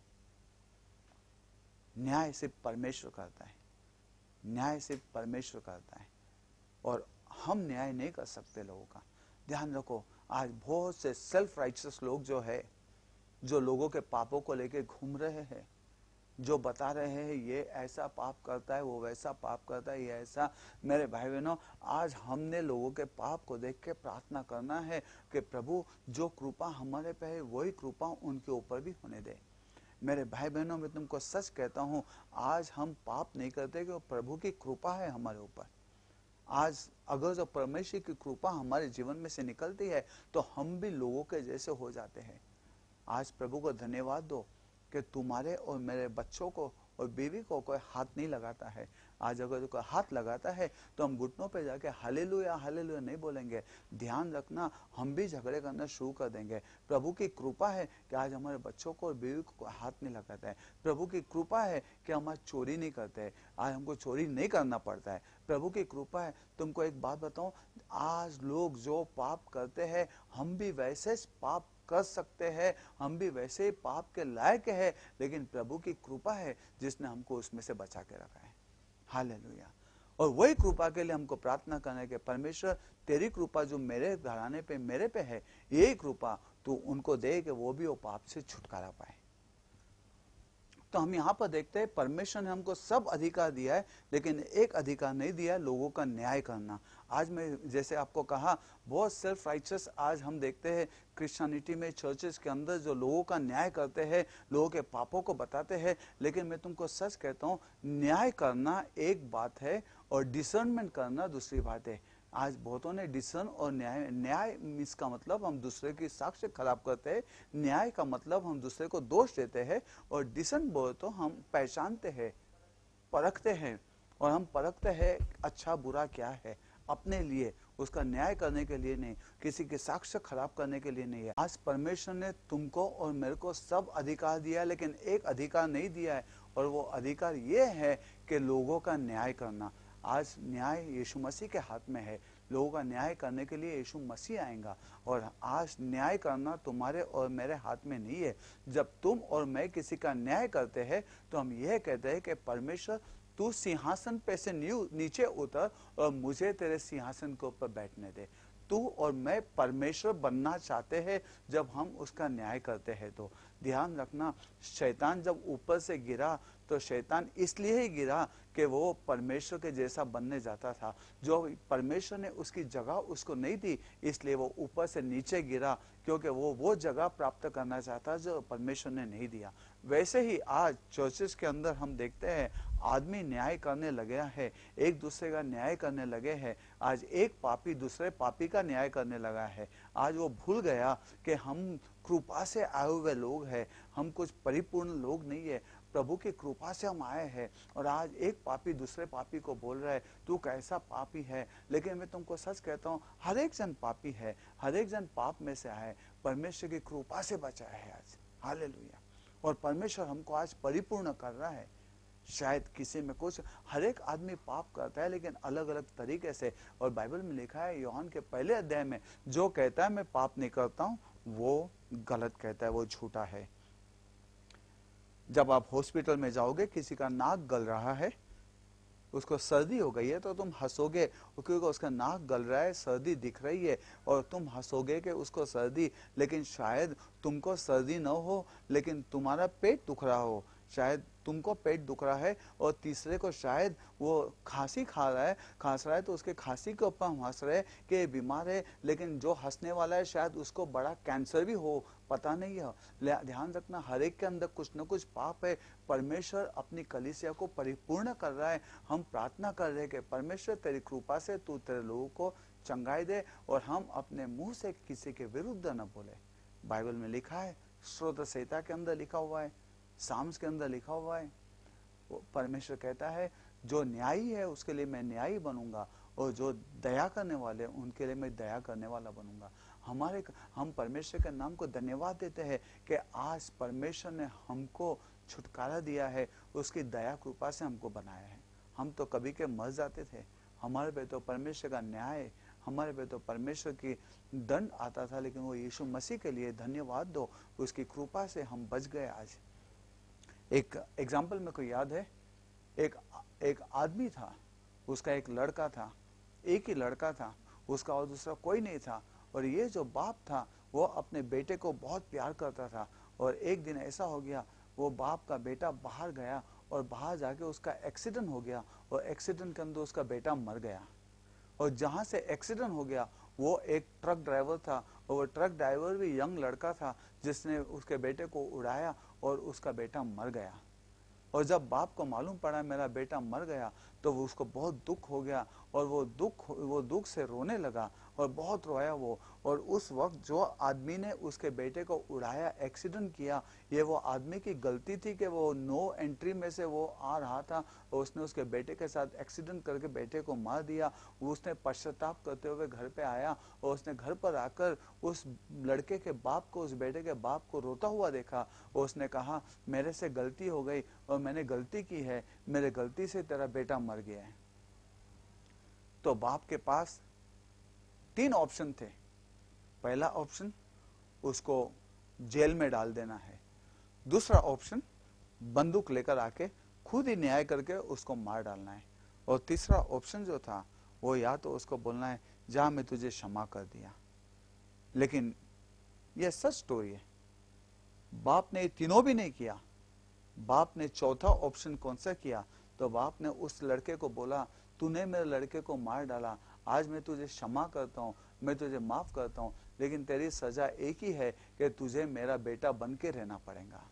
न्याय सिर्फ परमेश्वर करता है, न्याय सिर्फ परमेश्वर करता है और हम न्याय नहीं कर सकते लोगों का। ध्यान रखो, आज बहुत से सेल्फ राइचस लोग जो है, जो लोगों के पापों को लेके घूम रहे हैं, जो बता रहे हैं ये ऐसा पाप करता है, वो वैसा पाप करता है, ये ऐसा। मेरे भाई बहनों, आज हमने लोगों के पाप को देख के प्रार्थना करना है कि प्रभु जो कृपा हमारे पे है वही कृपा उनके ऊपर भी होने दे। मेरे भाई बहनों, मैं तुमको सच कहता हूँ, आज हम पाप नहीं करते कि प्रभु की कृपा है हमारे ऊपर। आज अगर जो परमेश्वर की कृपा हमारे जीवन में से निकलती है तो हम भी लोगों के जैसे हो जाते हैं। आज प्रभु को धन्यवाद दो कि तुम्हारे और मेरे बच्चों को और बीवी को कोई हाथ नहीं लगाता है। आज अगर कोई हाथ लगाता है तो हम घुटनों पे जाके हालेलुया हालेलुया नहीं बोलेंगे। ध्यान रखना, हम भी झगड़े करना शुरू कर देंगे। प्रभु की कृपा है कि आज हमारे बच्चों को और बीवी को हाथ नहीं लगाता है। प्रभु की कृपा है कि हम आज चोरी नहीं करते, आज हमको चोरी नहीं करना पड़ता है। प्रभु की कृपा है। तुमको एक बात बताऊं, आज लोग जो पाप करते हैं हम भी वैसे पाप कर सकते हैं, हम भी वैसे ही पाप के लायक है, लेकिन प्रभु की कृपा है जिसने हमको उसमें से बचा के रखा है। हालेलुया। और वही कृपा के लिए हमको प्रार्थना करना है कि परमेश्वर तेरी कृपा जो मेरे घराने पे मेरे पे है, यही कृपा तू उनको दे कि वो भी वो पाप से छुटकारा पाए। तो हम यहाँ पर देखते हैं परमेश्वर ने हमको सब अधिकार दिया है, लेकिन एक अधिकार नहीं दिया है, लोगों का न्याय करना। आज मैं जैसे आपको कहा, बहुत सेल्फ राइचस आज हम देखते हैं क्रिश्चियनिटी में, चर्चेस के अंदर जो लोगों का न्याय करते हैं, लोगों के पापों को बताते हैं। लेकिन मैं तुमको सच कहता हूँ, न्याय करना एक बात है और डिसर्नमेंट करना दूसरी बात है। आज बहुतों ने डिसन और न्याय इसका मतलब हम दूसरे की साक्ष्य खराब करते हैं, न्याय का मतलब हम दूसरे को दोष देते हैं, और डिसन बोले तो हम पहचानते हैं, परखते हैं, और हम परखते हैं अच्छा बुरा क्या है अपने लिए, उसका न्याय करने के लिए नहीं, किसी के साक्ष्य खराब करने के लिए नहीं है। आज परमेश्वर ने तुमको और मेरे को सब अधिकार दिया है, लेकिन एक अधिकार नहीं दिया है, और वो अधिकार ये है कि लोगों का न्याय करना। आज न्याय यीशु मसीह के हाथ में है। लोगों का न्याय करने के लिए यीशु मसीह आएगा, और आज न्याय करना तुम्हारे और मेरे हाथ में नहीं है। जब तुम और मैं किसी का न्याय करते हैं तो हम यह कहते हैं कि परमेश्वर तू सिंहासन पे से नीचे उतर और मुझे तेरे सिंहासन के ऊपर बैठने दे। तू और मैं परमेश्वर बनना चाहते हैं जब हम उसका न्याय करते हैं। तो ध्यान रखना, शैतान जब ऊपर से गिरा तो शैतान इसलिए ही गिरा कि वो परमेश्वर के जैसा बनने जाता था। जो परमेश्वर ने उसकी जगह उसको नहीं दी, इसलिए वो ऊपर से नीचे गिरा, क्योंकि वो जगह प्राप्त करना चाहता जो परमेश्वर ने नहीं दिया। वैसे ही आज चर्चेस के अंदर हम देखते हैं आदमी न्याय करने लगे हैं, एक दूसरे का न्याय करने लगे हैं। आज एक पापी दूसरे पापी का न्याय करने लगा है। आज वो भूल गया कि हम कृपा से आए हुए लोग हैं, हम कुछ परिपूर्ण लोग नहीं है। प्रभु की कृपा से हम आए हैं। और आज एक पापी दूसरे पापी को बोल रहा है तू कैसा पापी है, लेकिन मैं तुमको सच कहता हूँ हर एक जन पापी है, हर एक जन पाप में से आए, परमेश्वर की कृपा से बचा है आज। हालेलुया। और परमेश्वर हमको आज परिपूर्ण कर रहा है। शायद किसी में कुछ, हर एक आदमी पाप करता है लेकिन अलग अलग तरीके से। और बाइबल में लिखा है यूहन्ना के पहले अध्याय में, जो कहता है मैं पाप नहीं करता हूं वो गलत कहता है, वो झूठा है। जब आप हॉस्पिटल में जाओगे, किसी का नाक गल रहा है, उसको सर्दी हो गई है, तो तुम हंसोगे क्योंकि उसका नाक गल रहा है, सर्दी दिख रही है, और तुम हंसोगे कि उसको सर्दी, लेकिन शायद तुमको सर्दी न हो लेकिन तुम्हारा पेट दुख रहा हो। शायद तुमको पेट दुख रहा है और तीसरे को शायद वो खांसी खांस रहा है, तो उसके खांसी के ऊपर हम हंस रहे हैं कि ये बीमार है, लेकिन जो हंसने वाला है शायद उसको बड़ा कैंसर भी हो, पता नहीं है। ध्यान रखना, हर एक के अंदर कुछ न कुछ पाप है। परमेश्वर अपनी कलीसिया को परिपूर्ण कर रहा है। हम प्रार्थना कर रहे हैं कि परमेश्वर तेरी कृपा से तू तेरे लोगों को चंगाई दे, और हम अपने मुंह से किसी के विरुद्ध न बोले। बाइबल में लिखा है, श्रोत संहिता के अंदर लिखा हुआ है, साम्स के अंदर लिखा हुआ है, परमेश्वर कहता है जो न्यायी है उसके लिए मैं न्यायी बनूंगा, और जो दया करने वाले उनके लिए मैं दया करने वाला बनूंगा। हम परमेश्वर के नाम को धन्यवाद देते हैं कि आज परमेश्वर ने हमको छुटकारा दिया है, उसकी दया कृपा से हमको बनाया है। हम तो कभी के मर जाते थे, हमारे पे तो परमेश्वर का न्याय, हमारे पे तो परमेश्वर की दंड आता था, लेकिन वो यीशु मसीह के लिए धन्यवाद दो, उसकी कृपा से हम बच गए आज। एक एग्जाम्पल मेरे को याद है, एक आदमी था, उसका एक लड़का था, एक ही लड़का था, उसका और दूसरा कोई नहीं था। और ये जो बाप था वो अपने बेटे को बहुत प्यार करता था। और एक दिन ऐसा हो गया, वो बाप का बेटा बाहर गया और बाहर जाके उसका एक्सीडेंट हो गया, और एक्सीडेंट के अंदर उसका बेटा मर गया। और जहां से एक्सीडेंट हो गया वो एक ट्रक ड्राइवर था, और वो ट्रक ड्राइवर भी यंग लड़का था जिसने उसके बेटे को उड़ाया और उसका बेटा मर गया। और जब बाप को मालूम पड़ा मेरा बेटा मर गया, तो वो उसको बहुत दुख हो गया, और वो दुख से रोने लगा और बहुत रोया वो। और उस वक्त जो आदमी ने उसके बेटे को उड़ाया, एक्सीडेंट किया, ये वो आदमी की गलती थी कि वो नो एंट्री में से वो आ रहा था और उसने उसके बेटे के साथ एक्सीडेंट करके बेटे को मार दिया। उसने पश्चाताप करते हुए घर पे आया, और उसने घर पर आकर उस लड़के के बाप को, उस बेटे के बाप को रोता हुआ देखा, और उसने कहा मेरे से गलती हो गई और मैंने गलती की है, मेरे गलती से तेरा बेटा मर गया है। तो बाप के पास 3 ऑप्शन थे। पहला ऑप्शन, उसको जेल में डाल देना है। दूसरा ऑप्शन, बंदूक लेकर आके खुद ही न्याय करके उसको मार डालना है। और तीसरा ऑप्शन जो था वो या तो उसको बोलना है जा मैं तुझे क्षमा कर दिया। लेकिन यह सच स्टोरी है, बाप ने तीनों भी नहीं किया। बाप ने चौथा ऑप्शन कौन सा किया? तो बाप ने उस लड़के को बोला तूने मेरे लड़के को मार डाला, आज मैं तुझे क्षमा करता हूँ, मैं तुझे माफ करता हूँ, लेकिन तेरी सजा एक ही है कि तुझे मेरा बेटा बन के रहना पड़ेगा।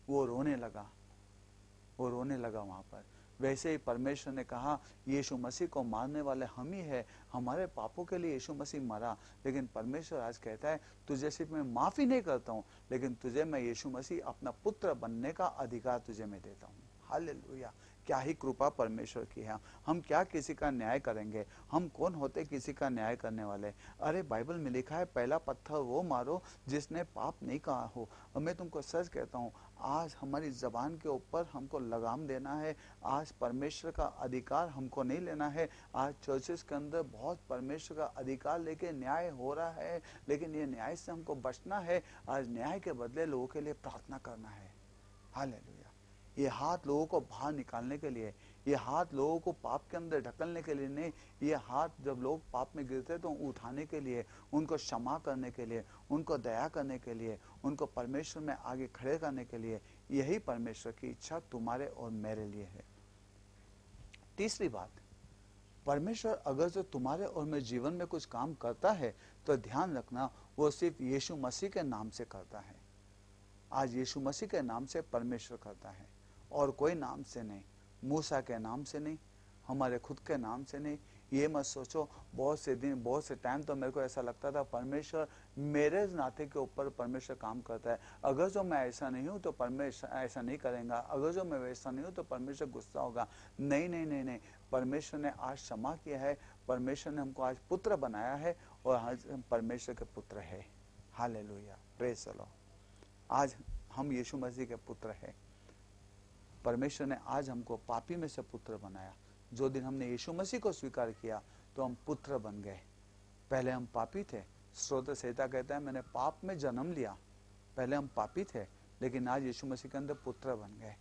वो रोने लगा, वो रोने लगा वहां पर। वैसे ही परमेश्वर ने कहा यीशु मसीह को मारने वाले हम ही है, हमारे पापों के लिए यीशु मसीह मरा। लेकिन परमेश्वर आज कहता है तुझे सिर्फ मैं माफी नहीं करता हूँ, लेकिन तुझे मैं यीशु मसीह अपना पुत्र बनने का अधिकार तुझे मैं देता हूँ। हालेलुया, क्या ही कृपा परमेश्वर की है। हम क्या किसी का न्याय करेंगे? हम कौन होते किसी का न्याय करने वाले? अरे बाइबल में लिखा है पहला पत्थर वो मारो जिसने पाप नहीं कहा हो। और मैं तुमको सच कहता हूँ, आज हमारी जबान के ऊपर हमको लगाम देना है। आज परमेश्वर का अधिकार हमको नहीं लेना है। आज चर्चेस के अंदर बहुत परमेश्वर का अधिकार लेके न्याय हो रहा है, लेकिन ये न्याय से हमको बचना है। आज न्याय के बदले लोगों के लिए प्रार्थना करना है। हालेलुया। ये हाथ लोगों को बाहर निकालने के लिए, ये हाथ लोगों को पाप के अंदर ढकलने के लिए नहीं, ये हाथ जब लोग पाप में गिरते हैं तो उठाने के लिए, उनको क्षमा करने के लिए, उनको दया करने के लिए, उनको परमेश्वर में आगे खड़े करने के लिए। यही परमेश्वर की इच्छा तुम्हारे और मेरे लिए है। तीसरी बात, परमेश्वर अगर जो तुम्हारे और मेरे जीवन में कुछ काम करता है तो ध्यान रखना वो सिर्फ यीशु मसीह के नाम से करता है। आज यीशु मसीह के नाम से परमेश्वर करता है और कोई नाम से नहीं, मूसा के नाम से नहीं, हमारे खुद के नाम से नहीं, ये मत सोचो बहुत से टाइम तो मेरे को ऐसा लगता था परमेश्वर मेरे नाते के ऊपर परमेश्वर काम करता है, अगर जो मैं ऐसा नहीं हूँ तो परमेश्वर ऐसा नहीं करेगा, अगर जो मैं वैसा नहीं हूँ तो परमेश्वर गुस्सा होगा। नहीं नहीं नहीं नहीं, परमेश्वर ने आज क्षमा किया है, परमेश्वर ने हमको आज पुत्र बनाया है और आज हम परमेश्वर के पुत्र है। Hallelujah, praise the Lord. आज हम यीशु मसीह के पुत्र हैं। परमेश्वर ने आज हमको पापी में से पुत्र बनाया। जो दिन हमने यीशु मसीह को स्वीकार किया तो हम पुत्र बन गए। पहले हम पापी थे। स्रोत संहिता कहता है मैंने पाप में जन्म लिया। पहले हम पापी थे लेकिन आज यीशु मसीह के अंदर पुत्र बन गए।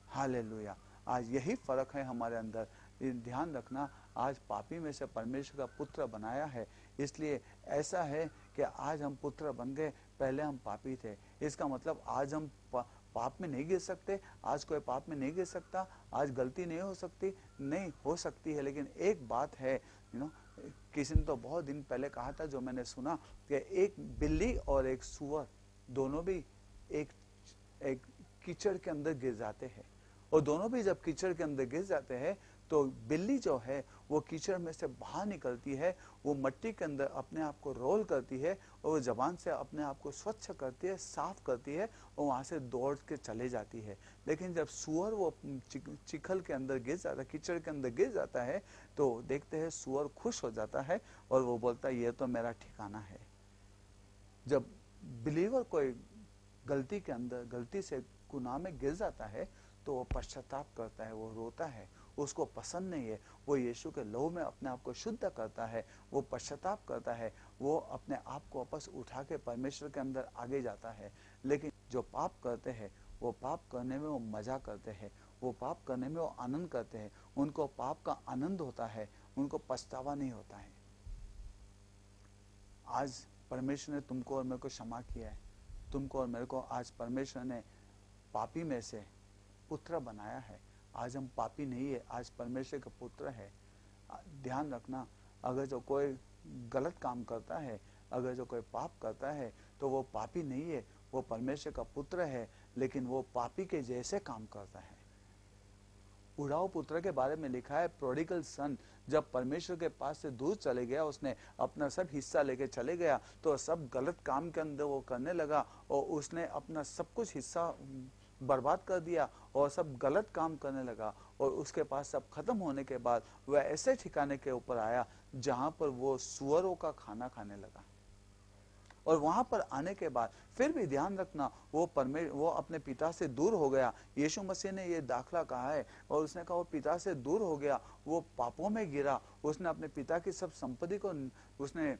हालेलुया। आज यही फर्क है हमारे अंदर। ध्यान रखना, आज पापी में से परमेश्वर का पुत्र बनाया है, इसलिए ऐसा है कि आज हम पुत्र बन गए। पहले हम पापी थे। इसका मतलब आज हम पाप में नहीं गिर सकते। आज कोई पाप में नहीं गिर सकता। आज गलती नहीं हो सकती, नहीं हो सकती है। लेकिन एक बात है, किसी ने तो बहुत दिन पहले कहा था, जो मैंने सुना, कि एक बिल्ली और एक सूअर दोनों भी एक कीचड़ के अंदर गिर जाते हैं। और दोनों भी जब कीचड़ के अंदर गिर जाते हैं तो बिल्ली जो है वो कीचड़ में से बाहर निकलती है, वो मिट्टी के अंदर अपने आप को रोल करती है और वो जबान से अपने आप को स्वच्छ करती है, साफ करती है और वहाँ से दौड़ के चले जाती है। लेकिन जब सूअर वो चिखल के अंदर गिर जाता है, कीचड़ के अंदर गिर जाता है, तो देखते हैं सूअर खुश हो जाता है और वो बोलता है ये तो मेरा ठिकाना है। जब बिलीवर कोई गलती से गुनाह में गिर जाता है तो वो पश्चाताप करता है, वो रोता है, उसको पसंद नहीं है, वो यीशु के लहू में अपने आप को शुद्ध करता है, वो पश्चाताप करता है, वो अपने आप को वापस उठा के परमेश्वर के अंदर आगे जाता है। लेकिन जो पाप करते हैं वो पाप करने में वो मजा करते हैं, वो पाप करने में वो आनंद करते हैं, उनको पाप का आनंद होता है, उनको पछतावा नहीं होता है। आज परमेश्वर ने तुमको और मेरे को क्षमा किया है। तुमको और मेरे को आज परमेश्वर ने पापी में से पुत्र बनाया है। आज हम पापी नहीं है, आज परमेश्वर का पुत्र है। ध्यान रखना, अगर जो कोई गलत काम करता है, अगर जो कोई पाप करता है तो वो पापी नहीं है, वो परमेश्वर का पुत्र है, लेकिन वो पापी के जैसे काम करता है। उड़ाऊ पुत्र के बारे में लिखा है, प्रोडिगल सन जब परमेश्वर के पास से दूर चले गया, उसने अपना सब हिस्सा लेके चले गया, तो सब गलत काम के अंदर वो करने लगा और उसने अपना सब कुछ हिस्सा बर्बाद कर दिया और सब गलत काम करने लगा। और उसके पास सब खत्म होने के बाद वह ऐसे ठिकाने के ऊपर आया जहां पर वो सुअरों का खाना खाने लगा। और वहां पर आने के बाद फिर भी ध्यान रखना, वो अपने पिता से दूर हो गया। यीशु मसीह ने ये दाखला कहा है और उसने कहा वो पिता से दूर हो गया, वो पापों में गिरा, उसने अपने पिता की सब संपत्ति को उसने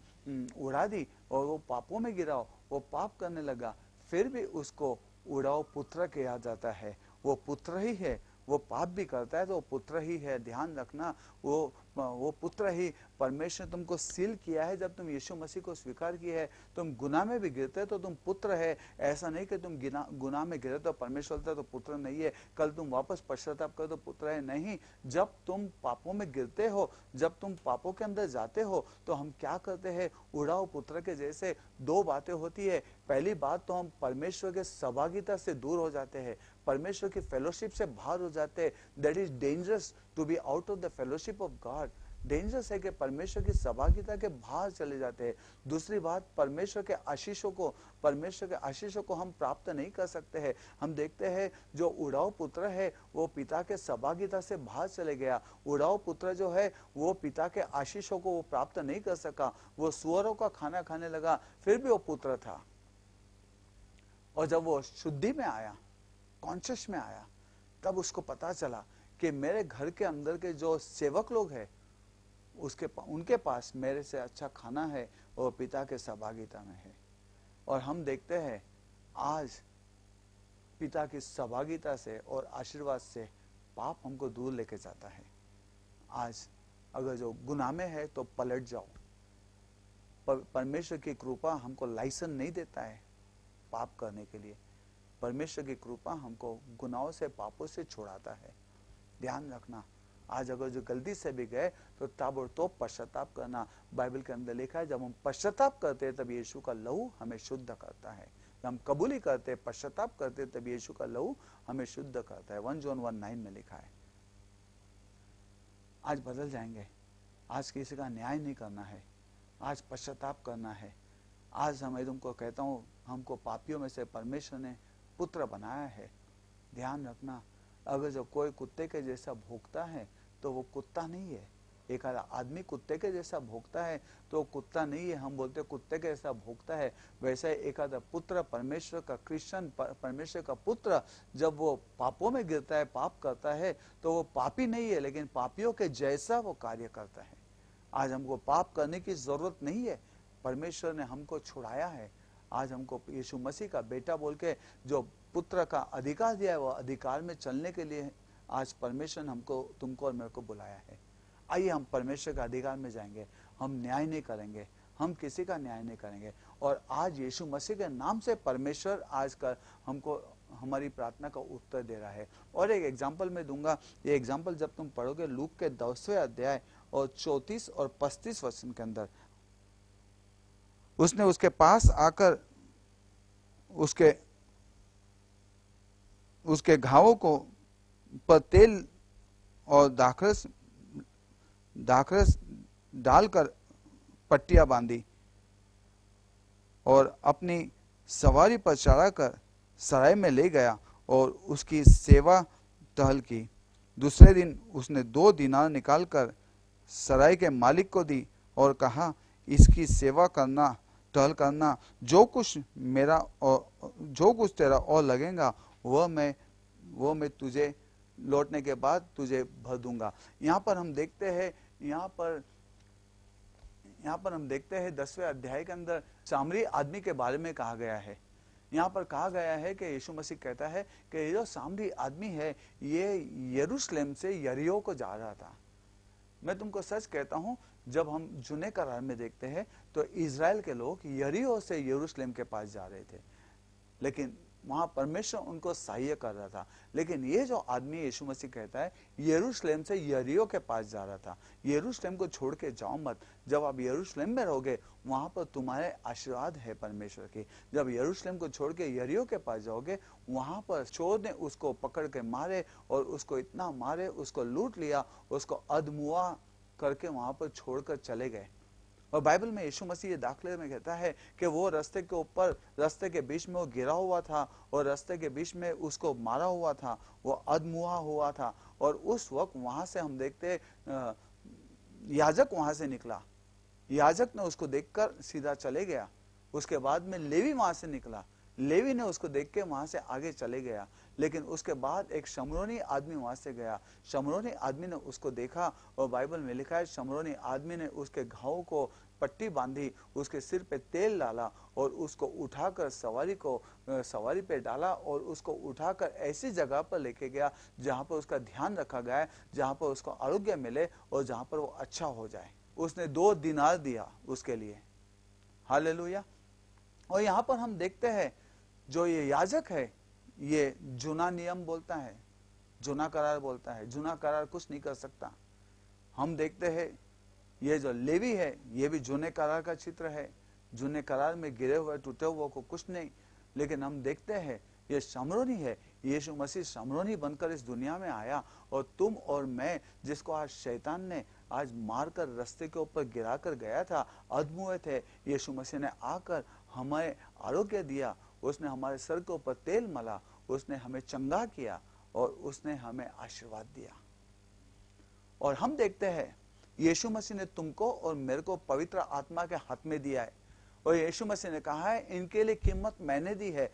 उड़ा दी और वो पापों में गिरा, वो पाप करने लगा। फिर भी उसको उड़ाऊ पुत्र कहा जाता है। वो पुत्र ही है, वो पाप भी करता है तो वो पुत्र ही है। ध्यान रखना, वो पुत्र ही। परमेश्वर ने तुमको सील किया है जब तुम यीशु मसीह को स्वीकार किया है। तुम गुनाह में भी गिरते तो तुम पुत्र है। ऐसा नहीं कि तुम गुनाह में गिरे तो परमेश्वर तो पुत्र नहीं है, कल तुम वापस पश्चाताप करो तो पुत्र है। नहीं, जब तुम पापों में गिरते हो, जब तुम पापों के अंदर जाते हो तो हम क्या करते हैं, उड़ाऊ पुत्र के जैसे। दो बातें होती है। पहली बात तो हम परमेश्वर के सहभागिता से दूर हो जाते हैं, परमेश्वर की फेलोशिप से बाहर हो जाते हैं। That is dangerous to be out of the fellowship of God. Dangerous है कि परमेश्वर की सहभागिता के बाहर चले जाते हैं। दूसरी बात, परमेश्वर के आशीषों को हम प्राप्त नहीं कर सकते हैं। हम देखते हैं जो उड़ाऊ पुत्र है वो पिता के सहभागिता से बाहर चले गया। उड़ाऊ पुत्र जो है वो पिता के आशीषों को वो प्राप्त नहीं कर सका, वो सुअरों का खाना खाने लगा, फिर भी वो पुत्र था। और जब वो शुद्धि में आया, कॉन्शियस में आया, तब उसको पता चला कि मेरे घर के अंदर के जो सेवक लोग हैं उनके पास मेरे से अच्छा खाना है और पिता के सहभागिता में है। और हम देखते हैं आज पिता की सहभागिता से और आशीर्वाद से पाप हमको दूर लेके जाता है। आज अगर जो गुनाह में है तो पलट जाओ। परमेश्वर की कृपा हमको लाइसेंस नहीं देता है पाप करने के लिए। परमेश्वर की कृपा हमको गुनाहों से, पापों से छुड़ाता है। ध्यान रखना, आज अगर जो गलती से भी गए तो ताबड़तोड़ पश्चाताप करना। बाइबल के अंदर लिखा है जब हम पश्चाताप करते हैं तब यीशु का लहू हमें शुद्ध करता है। जब हम कबूली करते हैं, पश्चाताप करते हैं, तब यीशु का लहू हमें शुद्ध करता है। 1 जॉन 1:9 में लिखा है। आज बदल जाएंगे, आज किसी का न्याय नहीं करना है, आज पश्चाताप करना है। आज मैं तुमको कहता हूँ, हमको पापियों में से परमेश्वर ने पुत्र बनाया है। ध्यान रखना, अगर जो कोई कुत्ते के जैसा भौंकता है तो वो कुत्ता नहीं है। एक आदमी कुत्ते के जैसा भौंकता है तो वो कुत्ता नहीं है। हम बोलते कुत्ते के जैसा भौंकता है, वैसे एक आधा पुत्र, परमेश्वर का क्रिश्चियन, परमेश्वर का पुत्र जब वो पापों में गिरता है, पाप करता है, तो वो पापी नहीं है, लेकिन पापियों के जैसा वो कार्य करता है। आज हमको पाप करने की जरूरत नहीं है, परमेश्वर ने हमको छुड़ाया है। आज हमको यीशु मसीह का बेटा बोल के जो पुत्र का अधिकार दिया है, वो अधिकार में चलने के लिए आज परमेश्वर ने हमको, तुमको और मेरे को बुलाया है। आइए हम परमेश्वर का अधिकार में जाएंगे। हम न्याय नहीं करेंगे, हम किसी का न्याय नहीं करेंगे। और आज यीशु मसीह के नाम से परमेश्वर आज का हमको हमारी प्रार्थना का उत्तर दे रहा है। और एक एग्जाम्पल मैं दूंगा। ये एग्जाम्पल जब तुम पढ़ोगे लूक के 10वें अध्याय और 34 और 35 वचन के अंदर, उसने उसके पास आकर उसके घावों को पर तेल और दाखरस डालकर पट्टियां बांधी और अपनी सवारी पर चढ़ाकर सराय में ले गया और उसकी सेवा टहल की। दूसरे दिन उसने 2 दीनार निकालकर सराय के मालिक को दी और कहा, इसकी सेवा करना, टहल करना, जो कुछ तेरा और लगेगा वो मैं तुझे लौटने के बाद तुझे भर दूंगा। यहाँ पर हम देखते हैं 10वें अध्याय के अंदर सामरी आदमी के बारे में कहा गया है। यहाँ पर कहा गया है कि यीशु मसीह कहता है कि ये जो सामरी आदमी है, ये यरूशलेम से यरीहो को जा रहा था। मैं तुमको सच कहता हूँ, जब हम जूने करार में देखते हैं तो इजराइल के लोग यरीहो से यरूशलेम के पास जा रहे थे, लेकिन वहां परमेश्वर उनको सहाय्य कर रहा था। लेकिन ये जो आदमी यीशु मसीह कहता है यरूशलेम से यरीहो के पास जा रहा था। यरूशलेम को छोड़ के जाओ मत। जब आप यरूशलेम में रहोगे वहां पर तुम्हारे आशीर्वाद है परमेश्वर की। जब यरूशलेम को छोड़ के यरीहो के पास जाओगे, वहां पर चोर ने उसको पकड़ के मारे और उसको इतना मारे, उसको लूट लिया, उसको अधमुआ करके वहां पर छोड़कर चले गए। और बाइबल में यीशु मसीह दाखिले में कहता है कि वो रास्ते के बीच में वो गिरा हुआ था और रास्ते के बीच में उसको मारा हुआ था, वो अधमुआ हुआ था। और उस वक्त वहां से हम देखते याजक वहां से निकला। याजक ने उसको देखकर सीधा चले गया। उसके बाद में लेवी वहां से निकला। लेवी ने उसको देख के वहां से आगे चले गया। लेकिन उसके बाद एक शमरोनी आदमी वहां से गया। शमरोनी आदमी ने उसको देखा और बाइबल में लिखा है शमरोनी आदमी ने उसके घाव को पट्टी बांधी, उसके सिर पे तेल डाला और उसको उठाकर सवारी पे डाला और उसको उठाकर ऐसी जगह पर लेके गया जहां पर उसका ध्यान रखा गया है, जहां पर उसको आरोग्य मिले और जहां पर वो अच्छा हो जाए। उसने 2 दिनार दिया उसके लिए। हालेलुया। और यहाँ पर हम देखते हैं जो ये याजक है, ये जूना नियम बोलता है, जूना करार बोलता है। जूना करार कुछ नहीं कर सकता। हम देखते हैं ये जो लेवी है, ये भी जूने करार का चित्र है। जूने करार में गिरे हुए टूटे हुए को कुछ नहीं। लेकिन हम देखते हैं ये शमरोनी है। यीशु मसीह शमरोनी बनकर इस दुनिया में आया और तुम और मैं, जिसको आज शैतान ने आज मारकर रास्ते के ऊपर गिरा कर गया था, अधमुए थे, यीशु मसीह ने आकर हमें आरोग्य दिया। उसने हमारे सर के ऊपर तेल मला, उसने हमें चंगा किया और उसने हमें आशीर्वाद दिया। और हम देखते हैं यीशु मसीह ने तुमको और मेरे को पवित्र आत्मा के हाथ में दिया है। और यीशु मसीह ने कहा है इनके लिए कीमत मैंने दी है।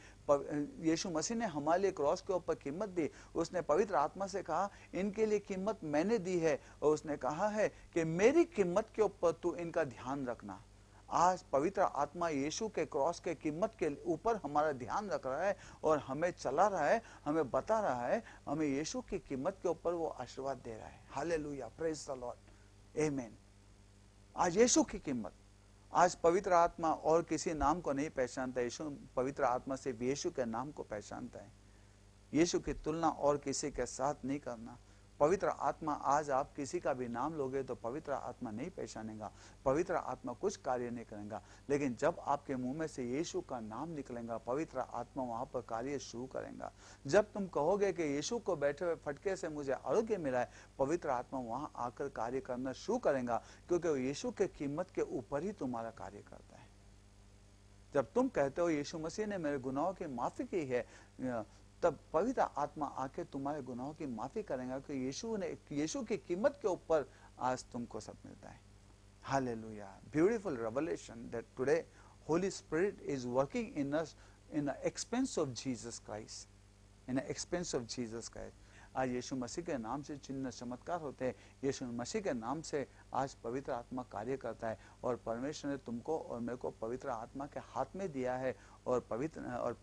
यीशु मसीह ने हमारे लिए क्रॉस के ऊपर कीमत दी। उसने पवित्र आत्मा से कहा इनके लिए कीमत मैंने दी है। और उसने कहा है कि मेरी कीमत के ऊपर तू इनका ध्यान रखना। आज पवित्र आत्मा यीशु के क्रॉस के कीमत के ऊपर हमारा ध्यान रख रहा है और हमें चला रहा है, हमें बता रहा है, हमें यीशु की कीमत के ऊपर वो आशीर्वाद दे रहा है। हालेलुया, प्रेज द लॉर्ड, आमेन। आज यीशु की कीमत, आज पवित्र आत्मा और किसी नाम को नहीं पहचानता। यीशु पवित्र आत्मा सिर्फ यीशु के नाम को पहचानता है। यीशु की तुलना और किसी के साथ नहीं करना। पवित्र आत्मा, आज आप किसी का भी नाम लोगे तो पवित्र आत्मा नहीं पहचानेगा, पवित्र आत्मा कुछ कार्य नहीं करेगा। लेकिन जब आपके मुंह में से यीशु का नाम निकलेगा, पवित्र आत्मा वहां पर कार्य शुरू करेगा। जब तुम कहोगे कि यीशु को बैठे हुए फटके से मुझे आरोग्य मिला है, पवित्र आत्मा वहां आकर कार्य करना शुरू करेगा, क्योंकि वो यीशु के कीमत के ऊपर ही तुम्हारा कार्य करता है। जब तुम कहते हो यीशु मसीह ने मेरे गुनाहों की माफी की है, तब पवित्र आत्मा आके तुम्हारे गुनाहों की माफी करेगा, कि यीशु की कीमत के ऊपर आज तुमको सब मिलता है। Hallelujah. Beautiful revelation that today Holi spirit is working in us in expense of Jesus Christ, in expense of Jesus Christ. आज यीशु मसीह के नाम से चिन्ह चमत्कार होते हैं, यीशु मसीह के नाम से आज पवित्र आत्मा कार्य करता है। और परमेश्वर ने तुमको और मेरे को पवित्र आत्मा के हाथ में दिया है, और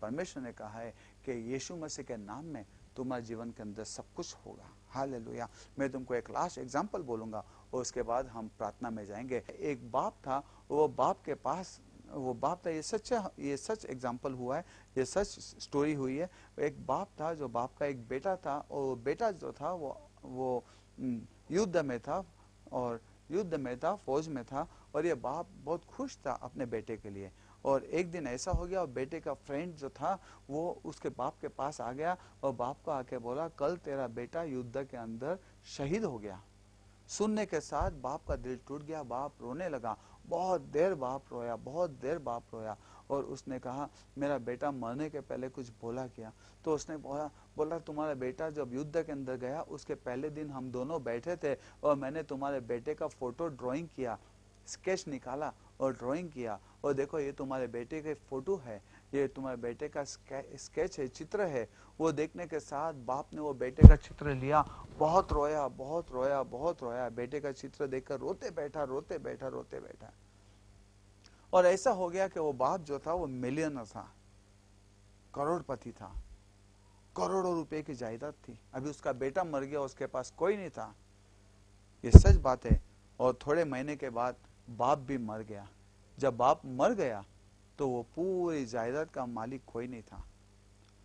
परमेश्वर ने कहा है कि यीशु मसीह के नाम में तुम्हारे जीवन के अंदर सब कुछ होगा। हालेलुया। मैं तुमको एक लास्ट एग्जाम्पल बोलूंगा और उसके बाद हम प्रार्थना में जाएंगे। एक बाप था, वो बाप के पास वो बाप था, ये सच एग्जाम्पल हुआ है, ये सच स्टोरी हुई है। एक बाप था, जो बाप का एक बेटा था, और बेटा जो था वो युद्ध में था, और युद्ध में था, फौज में था, और ये बाप बहुत खुश था अपने बेटे के लिए। और एक दिन ऐसा हो गया, और बेटे का फ्रेंड जो था वो उसके बाप के पास आ गया और बाप को आके बोला, कल तेरा बेटा युद्ध के अंदर शहीद हो गया। सुनने के साथ बाप का दिल टूट गया, बाप रोने लगा। बहुत देर बाप रोया, बहुत देर बाप रोया, और उसने कहा मेरा बेटा मरने के पहले कुछ बोला क्या? तो उसने बोला तुम्हारा बेटा जब युद्ध के अंदर गया उसके पहले दिन हम दोनों बैठे थे, और मैंने तुम्हारे बेटे का फोटो ड्राइंग किया, स्केच निकाला और ड्राइंग किया, और देखो ये तुम्हारे बेटे के फोटो है, ये तुम्हारे बेटे का स्केच है, चित्र है। वो देखने के साथ बाप ने वो बेटे का चित्र लिया, बहुत रोया, बहुत रोया, बहुत रोया। बेटे का चित्र देखकर रोते बैठा, रोते बैठा, रोते बैठा। और ऐसा हो गया कि वो बाप जो था वो मिलियनर था, करोड़पति था, करोड़ों रुपए की जायदाद थी। अभी उसका बेटा मर गया, उसके पास कोई नहीं था, ये सच बात है। और थोड़े महीने के बाद बाप भी मर गया। जब बाप मर गया तो वो पूरी जायदाद का मालिक कोई नहीं था,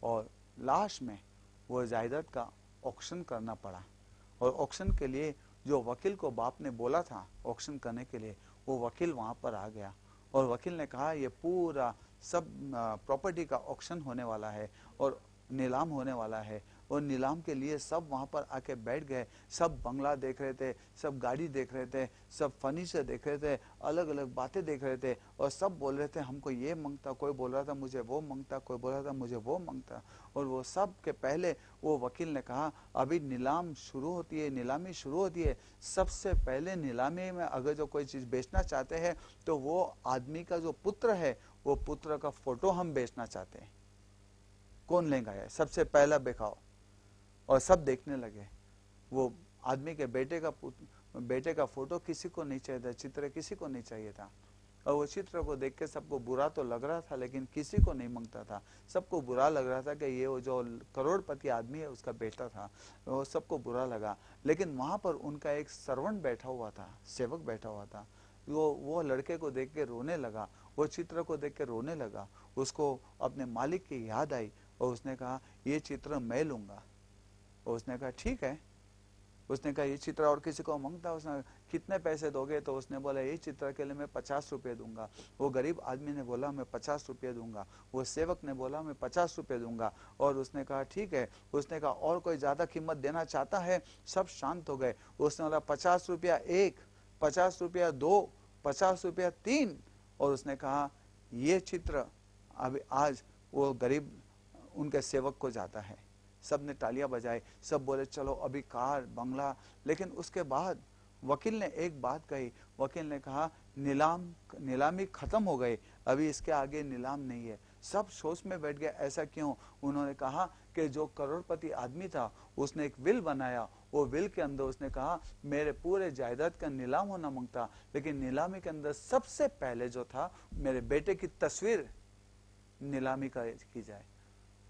और लास्ट में वो जायदाद का ऑक्शन करना पड़ा। और ऑक्शन के लिए जो वकील को बाप ने बोला था ऑक्शन करने के लिए, वो वकील वहां पर आ गया, और वकील ने कहा ये पूरा सब प्रॉपर्टी का ऑक्शन होने वाला है और नीलाम होने वाला है। और नीलाम के लिए सब वहां पर आके बैठ गए, सब बंगला देख रहे थे, सब गाड़ी देख रहे थे, सब फर्नीचर देख रहे थे, अलग अलग बातें देख रहे थे, और सब बोल रहे थे हमको ये मांगता, कोई बोल रहा था मुझे वो मांगता, कोई बोल रहा था मुझे वो मांगता। और वो सब के पहले वो वकील ने कहा अभी नीलाम शुरू होती है, नीलामी शुरू होती है, सबसे पहले नीलामी में अगर जो कोई चीज बेचना चाहते हैं तो वो आदमी का जो पुत्र है, वो पुत्र का फोटो हम बेचना चाहते हैं, कौन लेगा है, सबसे पहला दिखाओ। और सब देखने लगे। वो आदमी के बेटे का फोटो किसी को नहीं चाहिए था, चित्र किसी को नहीं चाहिए था। और वो चित्र को देख के सबको बुरा तो लग रहा था, लेकिन किसी को नहीं मांगता था। सबको बुरा लग रहा था कि ये वो जो करोड़पति आदमी है उसका बेटा था, वो सबको बुरा लगा। लेकिन वहां पर उनका एक सर्वेंट बैठा हुआ था, सेवक बैठा हुआ था, वो लड़के को देख के रोने लगा, वो चित्र को देख के रोने लगा। उसको अपने मालिक की याद आई, और उसने कहा ये चित्र मैं लूंगा। और उसने कहा ठीक है। उसने कहा ये चित्र और किसी को मांगता? उसने कितने पैसे दोगे? तो उसने बोला ये चित्र के लिए मैं 50 रुपये दूंगा। वो गरीब आदमी ने बोला मैं 50 रुपये दूंगा। वो सेवक ने बोला मैं 50 रुपये दूंगा। और उसने कहा ठीक है। उसने कहा और कोई ज्यादा कीमत देना चाहता है? सब शांत हो गए। उसने बोला 50 रुपया एक, 50 रुपया दो, 50 रुपया तीन। और उसने कहा ये चित्र अभी आज वो गरीब उनके सेवक को जाता है। सब ने तालियां बजाई, सब बोले चलो अभी कार बंगला। लेकिन उसके बाद वकील ने एक बात कही। वकील ने कहा नीलामी खत्म हो गई, अभी इसके आगे नीलाम नहीं है। सब सोच में बैठ गए, ऐसा क्यों? उन्होंने कहा कि जो करोड़पति आदमी था उसने एक विल बनाया, वो विल के अंदर उसने कहा मेरे पूरे जायदाद का नीलाम होना मांगता, लेकिन नीलामी के अंदर सबसे पहले जो था मेरे बेटे की तस्वीर नीलामी की जाए,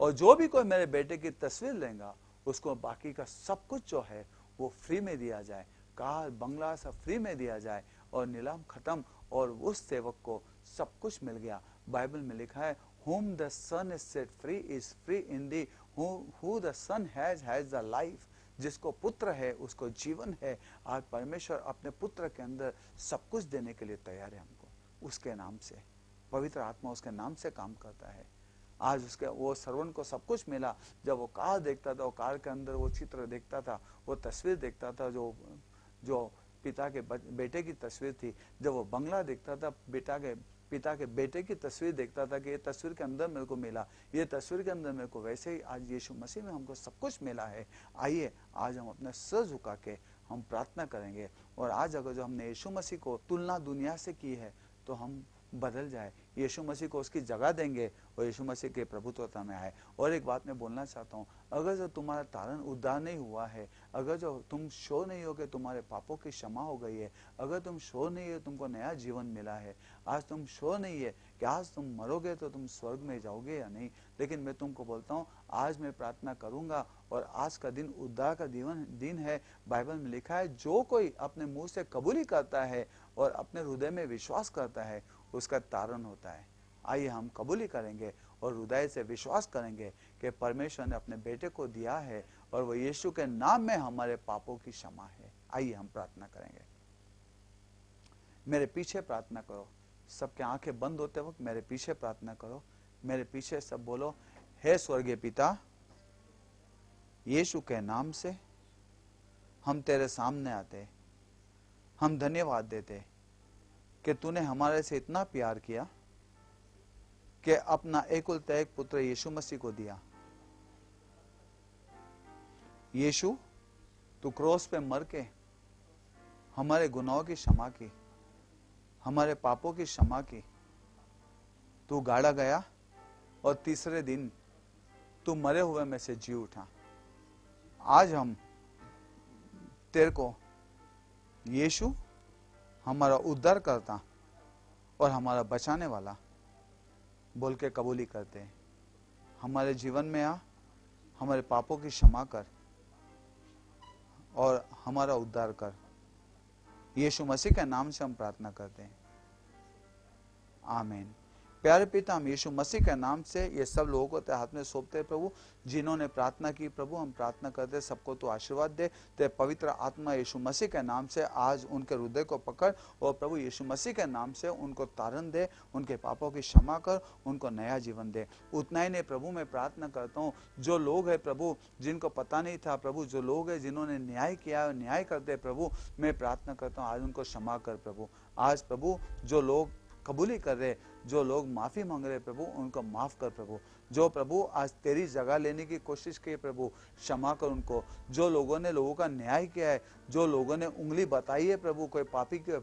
और जो भी कोई मेरे बेटे की तस्वीर लेगा उसको बाकी का सब कुछ जो है वो फ्री में दिया जाए, कार बंगला सब फ्री में दिया जाए। और नीलाम खत्म, और उस सेवक को सब कुछ मिल गया। बाइबल में लिखा है whom the son is set free is free indeed, who the son has the life। जिसको पुत्र है उसको जीवन है। आज परमेश्वर अपने पुत्र के अंदर सब कुछ देने के लिए तैयार है हमको। उसके नाम से पवित्र आत्मा उसके नाम से काम करता है। आज उसके वो सर्वण को सब कुछ मिला। जब वो कार देखता था, वो कार के अंदर वो चित्र देखता था, वो तस्वीर देखता था जो पिता के बेटे की तस्वीर थी। जब वो बंगला देखता था, पिता के बेटे की तस्वीर देखता था कि ये तस्वीर के अंदर मेरे को मिला, ये तस्वीर के अंदर मेरे को, वैसे ही आज यीशु मसीह में हमको सब कुछ मिला है। आइए आज हम अपने सर झुका के हम प्रार्थना करेंगे। और आज अगर जो हमने यीशु मसीह को तुलना दुनिया से की है तो हम बदल जाए, यीशु मसीह को उसकी जगह देंगे और यीशु मसीह के प्रभुत्वता में आए। और एक बात मैं बोलना चाहता हूँ, अगर जो तुम्हारा तारण उद्धार नहीं हुआ है, अगर जो तुम श्योर नहीं हो कि तुम्हारे पापों की क्षमा हो गई है, अगर तुम श्योर नहीं है तुमको नया जीवन मिला है, आज तुम श्योर नहीं है कि आज तुम मरोगे तो तुम स्वर्ग में जाओगे या नहीं, लेकिन मैं तुमको बोलता हूँ आज मैं प्रार्थना करूंगा और आज का दिन उद्धार का दिन है। बाइबल में लिखा है जो कोई अपने मुंह से कबूली करता है और अपने हृदय में विश्वास करता है उसका तारण होता है। आइए हम कबूली करेंगे और हृदय से विश्वास करेंगे कि परमेश्वर ने अपने बेटे को दिया है और वो यीशु के नाम में हमारे पापों की क्षमा है। आइए हम प्रार्थना करेंगे। मेरे पीछे प्रार्थना करो, सबके आंखें बंद होते वक्त मेरे पीछे प्रार्थना करो। मेरे पीछे सब बोलो, हे स्वर्गीय पिता, यीशु के नाम से हम तेरे सामने आते, हम धन्यवाद देते कि तूने हमारे से इतना प्यार किया कि अपना एकलौता एक पुत्र यीशु मसीह को दिया। यीशु, तू क्रोस पे मर के हमारे गुनाहों की क्षमा की, हमारे पापों की क्षमा की। तू गाड़ा गया और तीसरे दिन तू मरे हुए में से जी उठा। आज हम तेरे को यीशु हमारा उद्धार करता और हमारा बचाने वाला बोल के कबूली करते हैं। हमारे जीवन में आ, हमारे पापों की क्षमा कर और हमारा उद्धार कर। यीशु मसीह के नाम से हम प्रार्थना करते हैं, आमीन। प्यारे पिता, हम यीशु मसीह के नाम से ये सब लोगों को तेरे हाथ में सौंपते हैं प्रभु, जिन्होंने प्रार्थना की। प्रभु हम प्रार्थना करते सबको तो आशीर्वाद दे। तेरे पवित्र आत्मा यीशु मसीह के नाम से आज उनके हृदय को पकड़ और प्रभु यीशु मसीह के नाम से उनको तारण दे, उनके पापों की क्षमा कर, उनको नया जीवन दे। उतना ही नहीं प्रभु, मैं प्रार्थना करता हूँ जो लोग हैं प्रभु जिनको पता नहीं था प्रभु, जो लोग हैं जिन्होंने न्याय किया, न्याय करते प्रभु, मैं प्रार्थना करता हूँ आज उनको क्षमा कर प्रभु। आज प्रभु जो लोग कबूली कर रहे, जो लोग माफी मांग रहे प्रभु, उनको माफ कर प्रभु। जो प्रभु आज तेरी जगह लेने की कोशिश की प्रभु, क्षमा कर उनको। जो लोगों ने लोगों का न्याय किया है, जो लोगों ने उंगली बताई है प्रभु कोई पापी के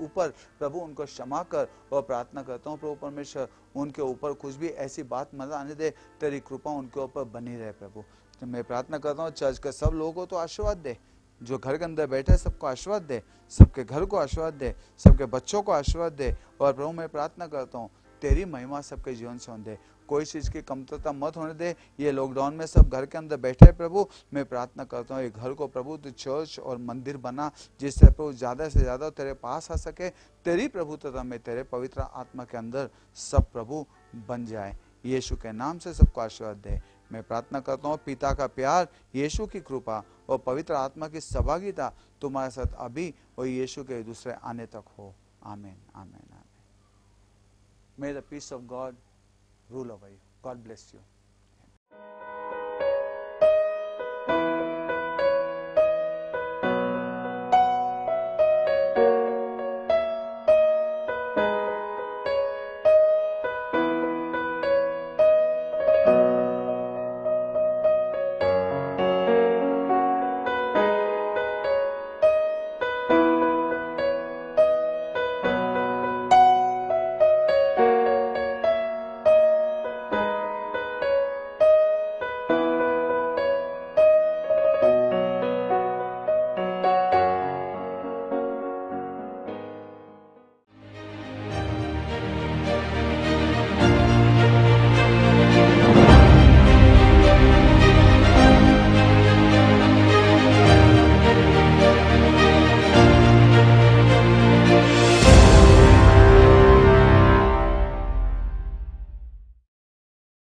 ऊपर प्रभु, उनको क्षमा कर। और प्रार्थना करता हूँ प्रभु परमेश्वर, उनके ऊपर कुछ भी ऐसी बात मत आने दे, तेरी कृपा उनके ऊपर बनी रहे प्रभु। तो मैं प्रार्थना करता हूँ चर्च के सब लोगों को तो आशीर्वाद दे, जो घर के अंदर बैठे सबको आशीर्वाद दे, सबके घर को आशीर्वाद दे, सबके बच्चों को आशीर्वाद दे। और प्रभु मैं प्रार्थना करता हूँ तेरी महिमा सबके जीवन से होने दे, कोई चीज की कमतरता मत होने दे। ये लॉकडाउन में सब घर के अंदर बैठे प्रभु, मैं प्रार्थना करता हूँ ये घर को प्रभु तू चर्च और मंदिर बना, जिससे प्रभु ज्यादा से ज्यादा तेरे पास आ सके। तेरी प्रभुत्वता में तेरे पवित्र आत्मा के अंदर सब प्रभु बन जाए। यीशु के नाम से सबको आशीर्वाद दे। मैं प्रार्थना करता हूँ पिता का प्यार, यीशु की कृपा और पवित्र आत्मा की सहभागिता तुम्हारे साथ अभी और यीशु के दूसरे आने तक हो। आमीन, आमीन, आमीन। May the peace of God rule over you. God bless you.